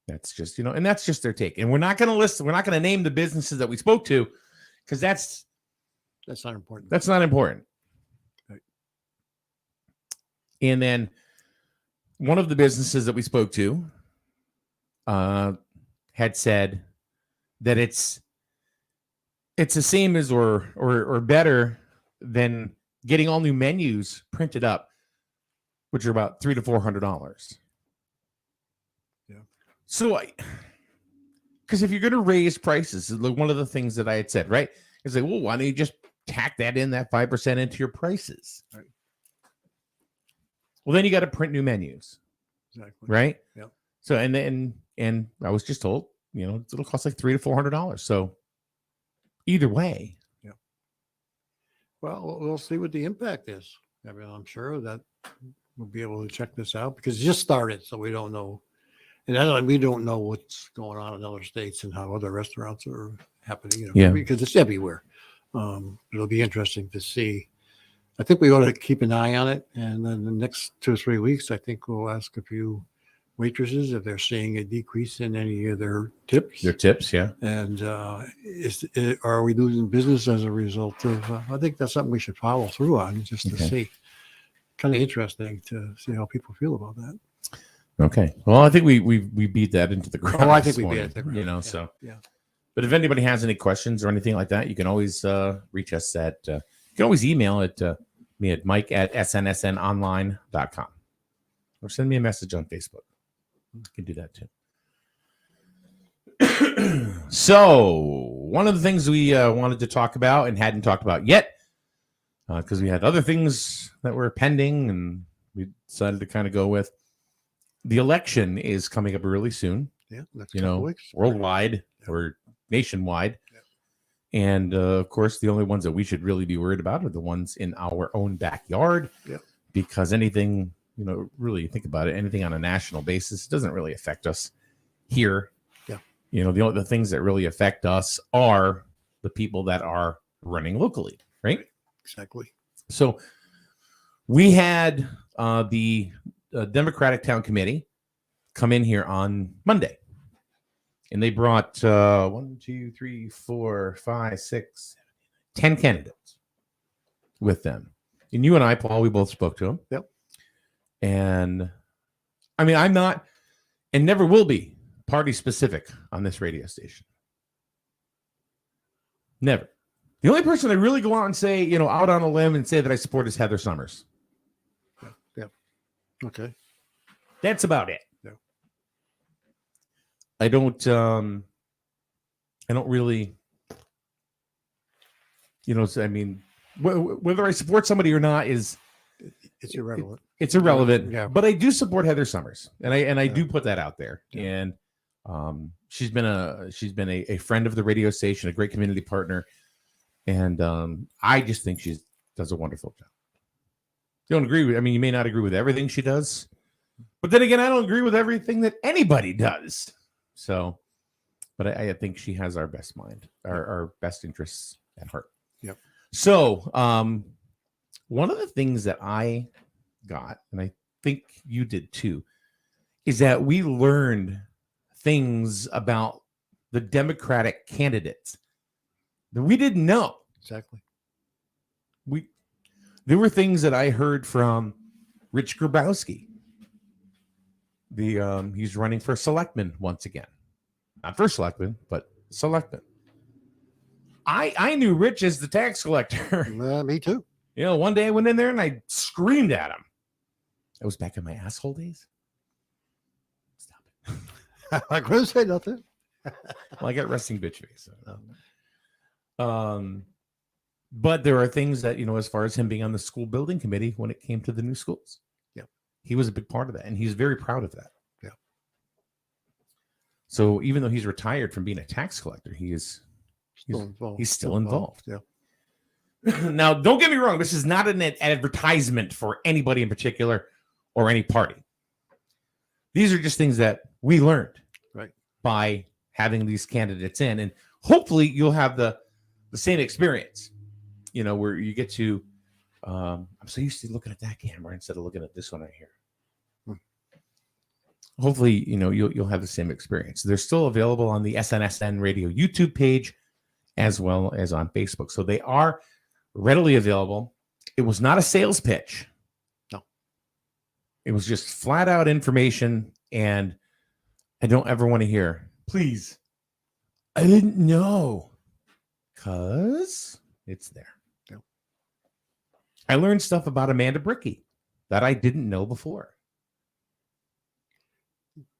That's just, and that's just their take. And we're not going to list. We're not going to name the businesses that we spoke to because that's not important. That's not important. Right. And then one of the businesses that we spoke to had said that it's the same as or better than getting all new menus printed up, which are about $300 to $400. Yeah. So because if you're going to raise prices, one of the things that I had said, right, is like, well, why don't you just tack that 5% into your prices? Right. Well, then you got to print new menus. Exactly. Right. Yep. So and I was just told, it'll cost like $300 to $400. So either way. Yeah. Well, we'll see what the impact is. I mean, I'm sure that we'll be able to check this out because it just started, so we don't know. And we don't know what's going on in other states and how other restaurants are happening, because it's everywhere. It'll be interesting to see. I think we ought to keep an eye on it. And then the next 2 or 3 weeks, I think we'll ask a few waitresses if they're seeing a decrease in any of their tips. Their tips, yeah. And are we losing business as a result of? I think that's something we should follow through on just to see. Kind of interesting to see how people feel about that. Okay. Well, I think we beat that into the ground. Oh, I think this we beat morning, it. To the ground. So. Yeah. But if anybody has any questions or anything like that, you can always reach us at. You can always email it me at mike@snsnonline.com or send me a message on Facebook. You can do that too. So one of the things we wanted to talk about and hadn't talked about yet, because we had other things that were pending and we decided to kind of go with, the election is coming up really soon. Yeah, next couple weeks. Worldwide or nationwide. Yeah. And of course, the only ones that we should really be worried about are the ones in our own backyard. Yeah. Because anything, really think about it, anything on a national basis doesn't really affect us here. Yeah. The things that really affect us are the people that are running locally, right? Exactly. So we had the Democratic Town Committee come in here on Monday. And they brought 10 candidates with them. And you and I, Paul, we both spoke to them. Yep. And I mean, I'm not and never will be party specific on this radio station. Never. The only person I really go out and say, out on a limb and say that I support is Heather Summers. Yeah. Okay. That's about it. Yeah. I don't really, I mean, whether I support somebody or not is it's irrelevant. It's irrelevant. Yeah. But I do support Heather Summers, and I do put that out there. Yeah. And she's been a friend of the radio station, a great community partner, and I just think she does a wonderful job. You don't agree with? I mean, you may not agree with everything she does, but then again, I don't agree with everything that anybody does. So, but I think she has our best mind, our best interests at heart. Yep. So, one of the things that I got, and I think you did too, is that we learned things about the Democratic candidates that we didn't know. Exactly. There were things that I heard from Rich Grabowski. He's running for selectman once again. Not for selectman, but selectman. I knew Rich as the tax collector. Me too. One day I went in there and I screamed at him. I was back in my asshole days. Stop it. I couldn't say nothing. Well, I got resting bitch face. But there are things that, as far as him being on the school building committee when it came to the new schools. Yeah. He was a big part of that, and he's very proud of that. Yeah. So even though he's retired from being a tax collector, he's still involved. Yeah. Now, don't get me wrong. This is not an advertisement for anybody in particular or any party. These are just things that we learned by having these candidates in, and hopefully you'll have the same experience, where you get to, I'm so used to looking at that camera instead of looking at this one right here. Hopefully, you'll have the same experience. They're still available on the SNSN Radio YouTube page as well as on Facebook. So they are readily available. It was not a sales pitch. No. It was just flat out information, and I don't ever want to hear, please, I didn't know, because it's there. Yep. I learned stuff about Amanda Brickey that I didn't know before,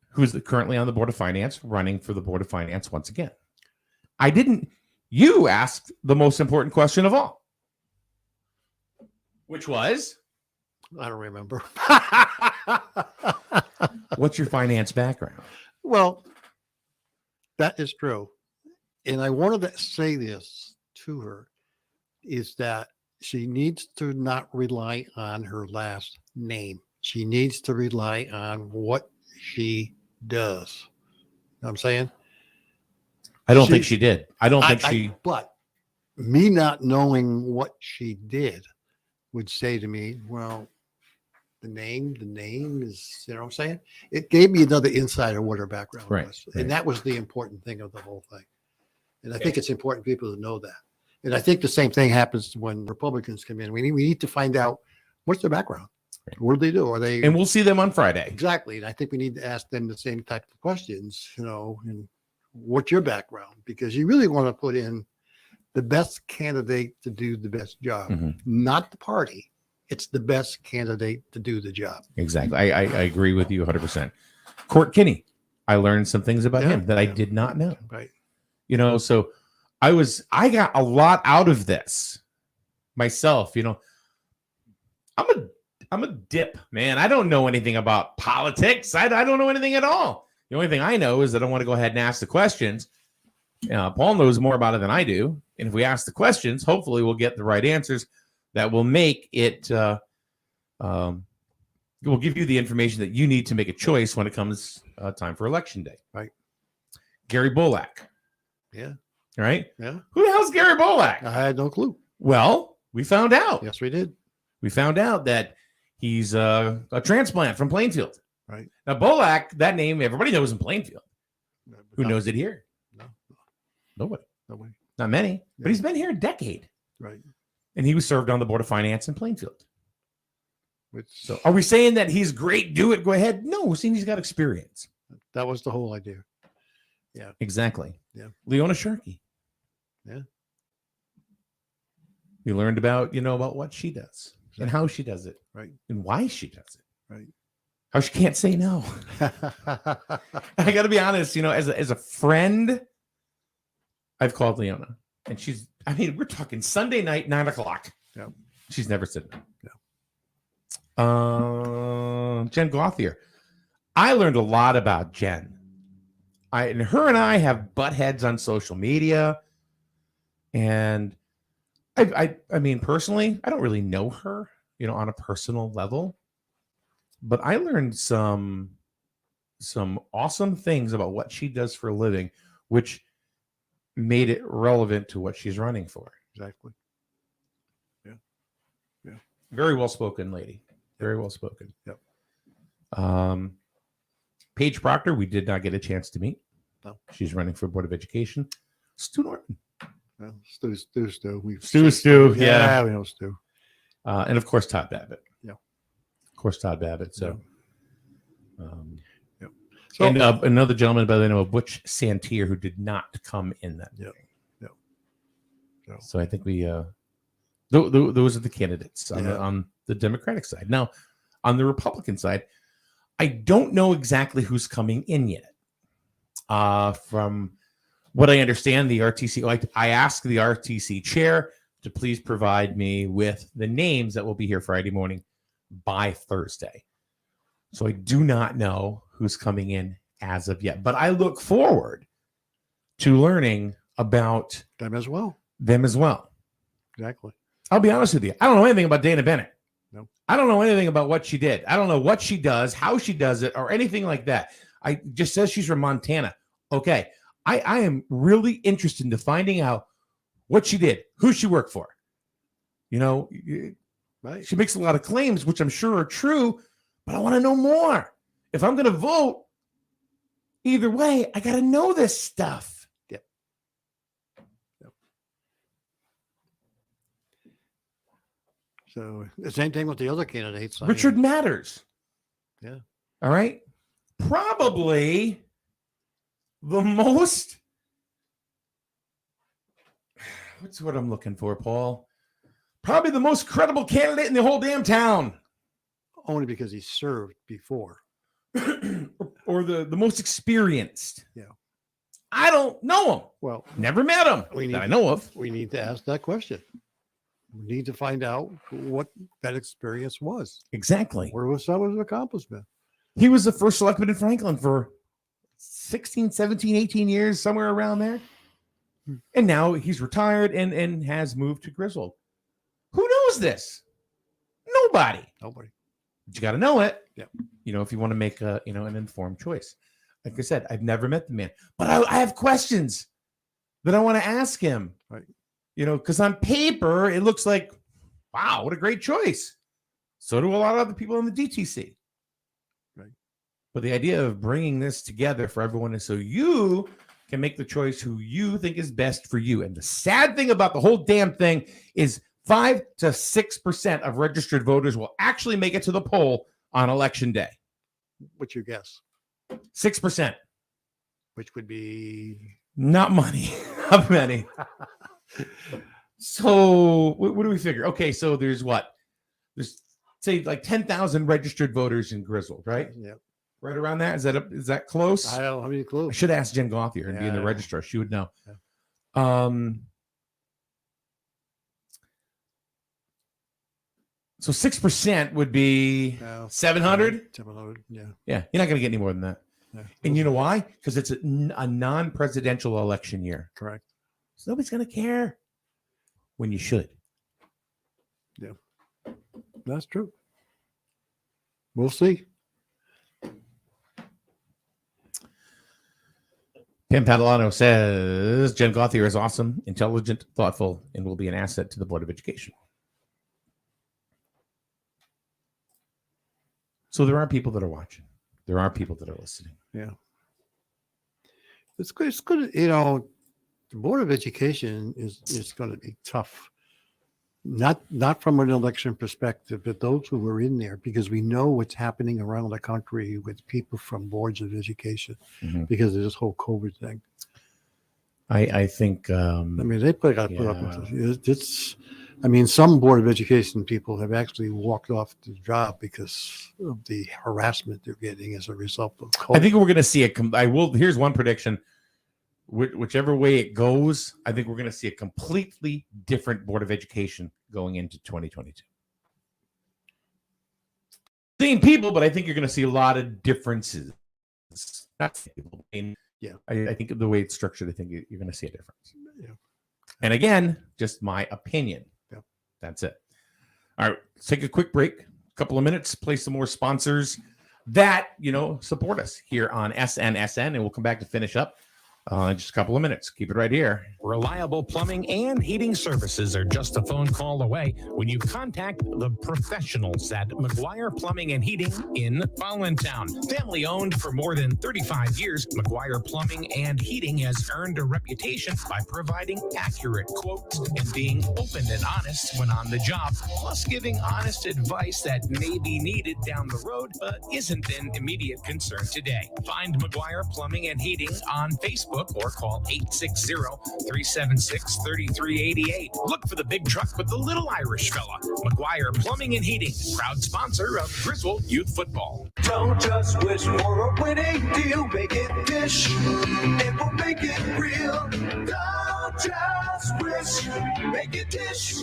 who's currently on the Board of Finance, running for the Board of Finance once again. You asked the most important question of all, which was? I don't remember. What's your finance background? Well, that is true. And I wanted to say this to her, is that she needs to not rely on her last name. She needs to rely on what she does. You know what I'm saying? I don't think she did. I don't think she. But me not knowing what she did would say to me, well, the name is, you know what I'm saying? It gave me another insight of what her background was. And that was the important thing of the whole thing. And I think it's important people to know that. And I think the same thing happens when Republicans come in. We need to find out what's their background. What do they do? Are they? And we'll see them on Friday. Exactly. And I think we need to ask them the same type of questions, and what's your background? Because you really want to put in the best candidate to do the best job, not the party. It's the best candidate to do the job. Exactly. I agree with you 100%. Court Kinney, I learned some things about him that I did not know. Right. So I got a lot out of this myself. I'm a dip, man. I don't know anything about politics. I don't know anything at all. The only thing I know is that I want to go ahead and ask the questions. Paul knows more about it than I do. And if we ask the questions, hopefully we'll get the right answers that will make it, will give you the information that you need to make a choice when it comes time for election day. Right. Gary Bolak. Yeah. Right? Yeah. Who the hell's Gary Bolak? I had no clue. Well, we found out. Yes, we did. We found out that he's a transplant from Plainfield. Right. Now, Bolak, that name, everybody knows in Plainfield. Who knows it here? No. Nobody. Nobody. Not many. But he's been here a decade. Right. And he was served on the Board of Finance in Plainfield. Which, so are we saying that he's great? Do it. Go ahead. No, we're saying he's got experience. That was the whole idea. Yeah. Exactly. Yeah. Leona Sharkey. Yeah. We learned about, about what she does and how she does it. Right. And why she does it. Right. How she can't say no. I got to be honest, as a friend, I've called Leona, and we're talking Sunday night, 9:00. Yeah. She's never said no. Yeah. Jen Gauthier. I learned a lot about Jen. And her and I have butt heads on social media. And I mean, personally, I don't really know her, on a personal level. But I learned some awesome things about what she does for a living, which made it relevant to what she's running for. Exactly. Yeah. Yeah. Very well spoken lady. Very well spoken. Yep. Paige Procter, we did not get a chance to meet. No. She's running for Board of Education. Stu Norton. Well, Stu. Stu. Yeah, we know Stu. And of course, Todd Babbitt. Yeah. Of course, Todd Babbitt. So, So- and another gentleman by the name of Butch Santier who did not come in that meeting. So I think we those are the candidates on the Democratic side. Now, on the Republican side, I don't know exactly who's coming in yet. From what I understand, the RTC, I asked the RTC chair to please provide me with the names that will be here Friday morning by Thursday. So I do not know who's coming in as of yet, but I look forward to learning about them as well. Exactly. I'll be honest with you. I don't know anything about Dana Bennett. No. I don't know anything about what she did. I don't know what she does, how she does it, or anything like that. I just says she's from Montana. Okay. I am really interested in finding out what she did, who she worked for. You know, right. She makes a lot of claims, which I'm sure are true, but I want to know more. If I'm going to vote, either way, I got to know this stuff. Yep. So the same thing with the other candidates. Richard Matters. Yeah. All right. Probably the most, what's what I'm looking for, Paul? Probably the most credible candidate in the whole damn town. Only because he served before. Or the most experienced. Yeah. I don't know him. Well, never met him that I know of. We need to ask that question. We need to find out what that experience was. Exactly. Where was some of his accomplishment? He was the first selectman in Franklin for 16, 17, 18 years, somewhere around there. And now he's retired and has moved to Griswold. Who knows this? Nobody. Nobody. But you got to know it. Yep. You know, if you want to make a, an informed choice. Like I said, I've never met the man, but I have questions that I want to ask him. Right. You know, because on paper, it looks like, wow, what a great choice. So do a lot of other people in the DTC. Right. But the idea of bringing this together for everyone is so you can make the choice who you think is best for you. And the sad thing about the whole damn thing is 5 to 6% of registered voters will actually make it to the poll on election day. What's your guess? 6%. Which would be not money. Not many. So what do we figure? Okay, so there's what? There's say like 10,000 registered voters in Griswold, right? Yep. Right around that. Is that close? I don't have any clue. I should ask Jen Gothier and be in the registrar. She would know. Yeah. So 6% would be 700. 700. Yeah. Yeah, you're not going to get any more than that. Yeah. And you know why? Because it's a non-presidential election year. Correct. So nobody's going to care when you should. Yeah, that's true. We'll see. Pam Padalano says Jen Gothier is awesome, intelligent, thoughtful, and will be an asset to the Board of Education. So there are people that are watching. There are people that are listening. Yeah. It's good. It's good. You know, the Board of Education is going to be tough. Not from an election perspective, but those who are in there, because we know what's happening around the country with people from boards of education because of this whole COVID thing. I think. I mean, they put up with it. I mean, some Board of Education people have actually walked off the job because of the harassment they're getting as a result of COVID. I think we're going to see here's one prediction. Whichever way it goes, I think we're going to see a completely different Board of Education going into 2022. Same people, but I think you're going to see a lot of differences. Not same people. I think the way it's structured, I think you're going to see a difference. Yeah. And again, just my opinion. Yeah. That's it. All right, let's take a quick break. A couple of minutes, play some more sponsors that, support us here on SNSN, and we'll come back to finish up in just a couple of minutes. Keep it right here. Reliable plumbing and heating services are just a phone call away when you contact the professionals at Mcguire Plumbing and Heating in Fallentown. Family owned for more than 35 years, Mcguire Plumbing and Heating has earned a reputation by providing accurate quotes and being open and honest when on the job, plus giving honest advice that may be needed down the road but isn't an immediate concern today. Find Mcguire Plumbing and Heating on Facebook or call 860-376-3388. Look for the big truck with the little Irish fella. Mcguire Plumbing and Heating, proud sponsor of Griswold Youth Football. Don't just wish for a winning deal. Make it Dish. It will make it real. Don't just wish. Make it Dish.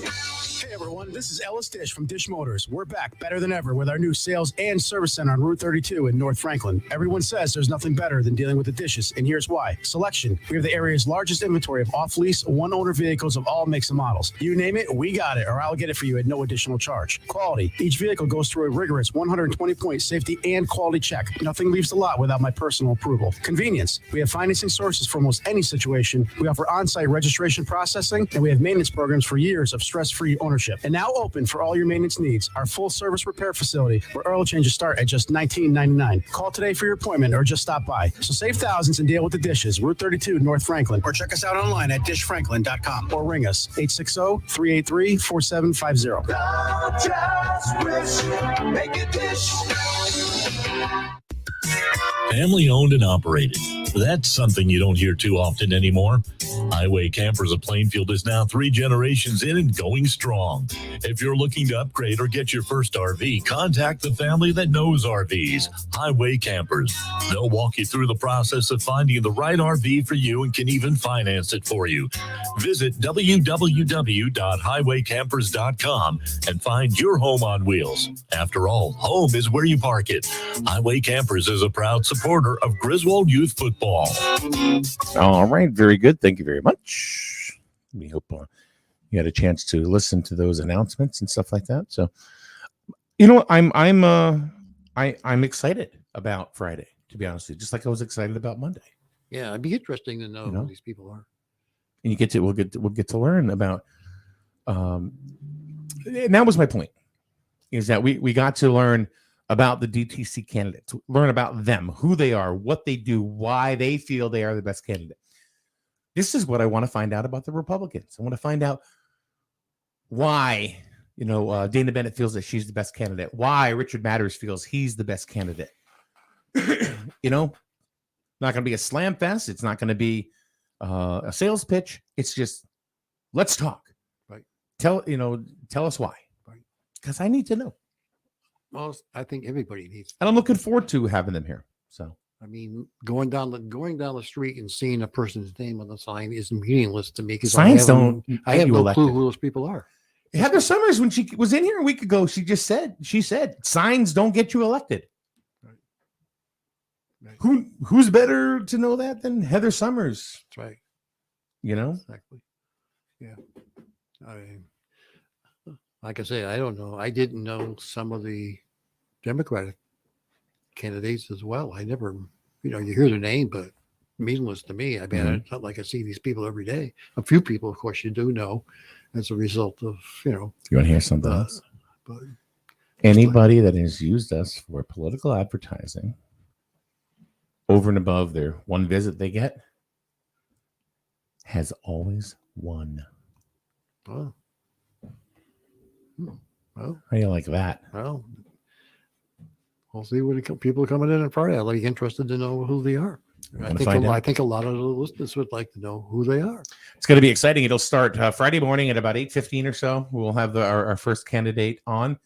Hey everyone, this is Ellis Dish from Dish Motors. We're back better than ever with our new sales and service center on Route 32 in North Franklin. Everyone says there's nothing better than dealing with the dishes, and here's why. Selection. We have the area's largest inventory of off-lease, one-owner vehicles of all makes and models. You name it, we got it, or I'll get it for you at no additional charge. Quality. Each vehicle goes through a rigorous 120-point safety and quality check. Nothing leaves the lot without my personal approval. Convenience. We have financing sources for almost any situation. We offer on-site registration processing, and we have maintenance programs for years of stress-free ownership. And now open for all your maintenance needs. Our full-service repair facility, where oil changes start at just $19.99. Call today for your appointment or just stop by. So save thousands and deal with the dishes. Route 32, North Franklin. Or check us out online at dishfranklin.com or ring us 860-383-4750. Don't just wish. Make it Dish. Family owned and operated. That's something you don't hear too often anymore. Highway Campers of Plainfield is now 3 generations in and going strong. If you're looking to upgrade or get your first RV, contact the family that knows RVs, Highway Campers. They'll walk you through the process of finding the right RV for you and can even finance it for you. Visit www.highwaycampers.com and find your home on wheels. After all, home is where you park it. Highway Campers is a proud supporter of Griswold Youth Football. All right. Very good. Thank you very much. We hope you had a chance to listen to those announcements and stuff like that. So, you know, I'm excited about Friday, to be honest with you, just like I was excited about Monday. Yeah, it'd be interesting to know who these people are. And we'll get to learn about and that was my point, is that we got to learn about the DTC candidates, learn about them, who they are, what they do, why they feel they are the best candidate. This is what I want to find out about the Republicans. I want to find out why, Dana Bennett feels that she's the best candidate, why Richard Matters feels he's the best candidate. Not going to be a slam fest. It's not going to be a sales pitch. It's just, let's talk. Right. Tell us why. Right. Because I need to know. Well, I think everybody needs. And I'm looking forward to having them here. So, I mean, going down the street and seeing a person's name on the sign is meaningless to me because signs I have no clue who those people are. Heather Summers, when she was in here a week ago, she said signs don't get you elected. Right. Who's better to know that than Heather Summers? That's right. Exactly. Yeah. Like I say, I don't know. I didn't know some of the Democratic candidates as well. I never, you hear their name, but meaningless to me. I mean, It's not like I see these people every day. A few people, of course, you do know as a result of, You want to hear something else? But anybody that has used us for political advertising over and above their one visit they get has always won. Oh. Well, how do you like that? Well, we'll see when people are coming in on Friday. I'll be interested to know who they are. I think a lot of the listeners would like to know who they are. It's going to be exciting. It'll start Friday morning at about 8:15 or so. We'll have our first candidate on.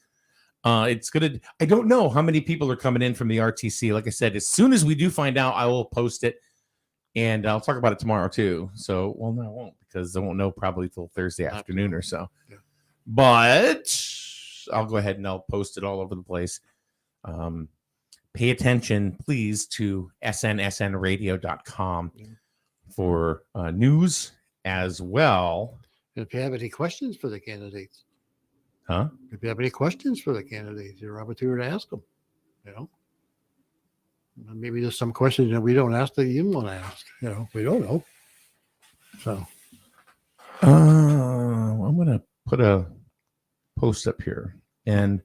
It's going to. I don't know how many people are coming in from the RTC. Like I said, as soon as we do find out, I will post it, and I'll talk about it tomorrow too. So, no, I won't, because I won't know probably till Thursday afternoon or so. Yeah. But I'll go ahead and I'll post it all over the place. Pay attention, please, to snsnradio.com for news as well. If you have any questions for the candidates, Huh? If you have any questions for the candidates, you're opportunity to ask them. Maybe there's some questions that we don't ask that you want to ask. We don't know. So, I'm going to put a post up here, and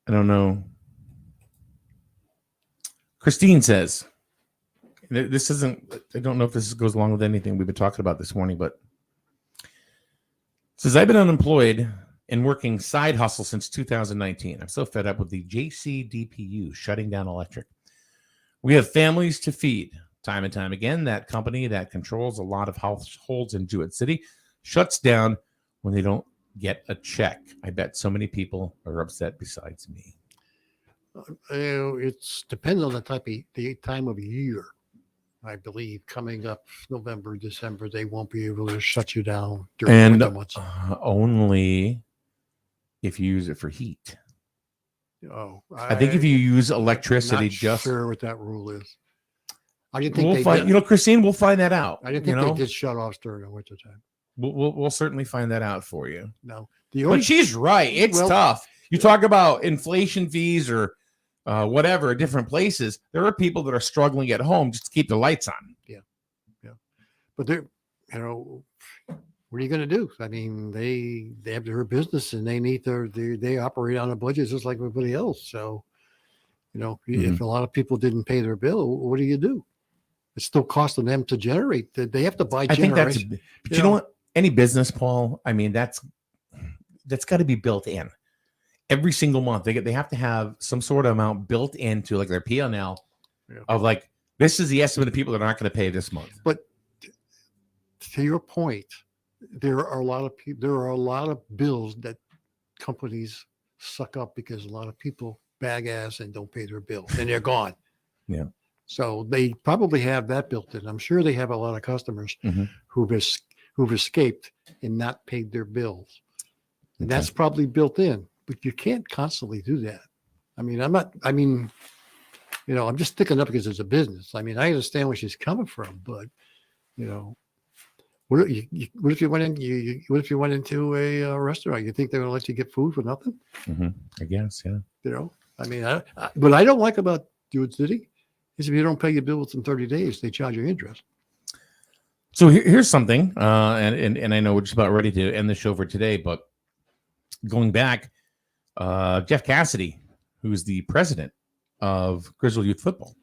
I don't know. Christine says, this isn't, I don't know if this goes along with anything we've been talking about this morning, but says, I've been unemployed and working side hustle since 2019. I'm so fed up with the JCDPU shutting down electric. We have families to feed. Time and time again, that company that controls a lot of households in Jewett City shuts down when they don't get a check. I bet so many people are upset besides me. It's depends on the time of year. I believe coming up November, December, they won't be able to shut you down during winter months. Only if you use it for heat. Oh, I think if you use electricity, not just sure what that rule is. I didn't think we'll they find. did. Christine, we'll find that out. I didn't think they did shut off during the winter time. We'll certainly find that out for you. No, but she's right. It's tough. You talk about inflation fees or whatever at different places. There are people that are struggling at home just to keep the lights on. Yeah. But they're, what are you going to do? I mean, they have their business and they need they operate on a budget just like everybody else. So, if a lot of people didn't pay their bill, what do you do? It's still costing them to generate. They have to buy generation. I think but you know what? Any business, Paul, I mean, that's got to be built in. Every single month, they have to have some sort of amount built into like their P&L of like, this is the estimate of people that are not going to pay this month. But to your point, there are a lot of bills that companies suck up because a lot of people bag ass and don't pay their bills and they're gone. Yeah. So they probably have that built in. I'm sure they have a lot of customers who've escaped and not paid their bills. And that's probably built in, but you can't constantly do that. I mean, I'm just sticking up because it's a business. I mean, I understand where she's coming from, but what if you went into a restaurant? You think they're going to let you get food for nothing? I guess, yeah. I mean, what I don't like about Jewett City is if you don't pay your bill within 30 days, they charge you interest. So here's something, and I know we're just about ready to end the show for today, but going back, Jeff Cassidy, who's the president of Griswold Youth Football,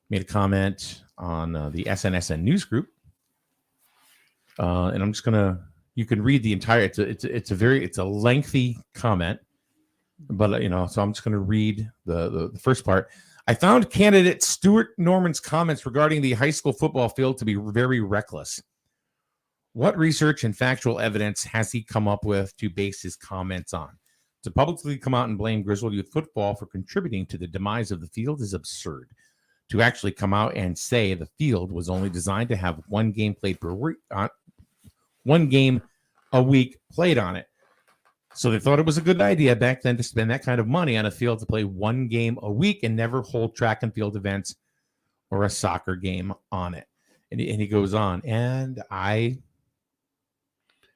made a comment on the SNSN News Group. And I'm just you can read the entire, it's a lengthy comment, but so I'm just going to read the first part. I found candidate Stuart Norman's comments regarding the high school football field to be very reckless. What research and factual evidence has he come up with to base his comments on? To publicly come out and blame Griswold Youth Football for contributing to the demise of the field is absurd. To actually come out and say the field was only designed to have one game played per week, one game a week played on it. So they thought it was a good idea back then to spend that kind of money on a field to play one game a week and never hold track and field events or a soccer game on it. And he goes on, and I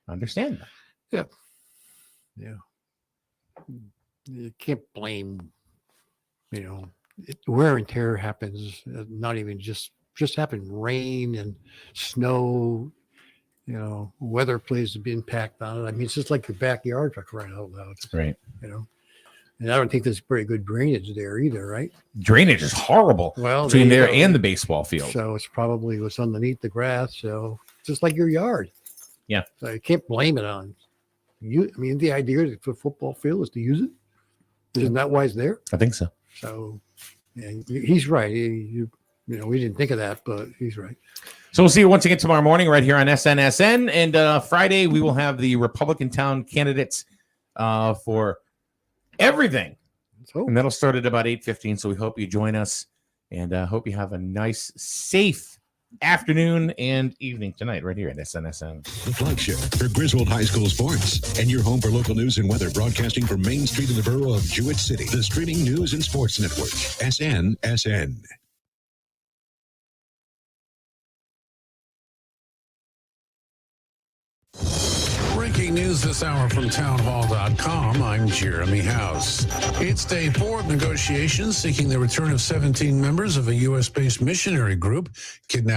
understand that. Yeah. You can't blame, wear and tear happens, not even just happen, rain and snow, weather plays a big impact on it. I mean, it's just like your backyard for crying out loud. Right. And I don't think there's very good drainage there either, right? Drainage is horrible between there and the baseball field. So it's probably what's underneath the grass. So just like your yard. Yeah. So you can't blame it on you. I mean, the idea for football field is to use it. Isn't that why it's there? I think so. So yeah, he's right. We didn't think of that, but he's right. So we'll see you once again tomorrow morning right here on SNSN. And Friday, we will have the Republican town candidates for everything. And that'll start at about 8:15. So we hope you join us and hope you have a nice, safe afternoon and evening tonight right here at SNSN. The flagship for Griswold High School sports and your home for local news and weather, broadcasting from Main Street in the borough of Jewett City. The streaming news and sports network, SNSN. Breaking news this hour from townhall.com. I'm Jeremy House. It's day 4 of negotiations seeking the return of 17 members of a U.S.-based missionary group kidnapped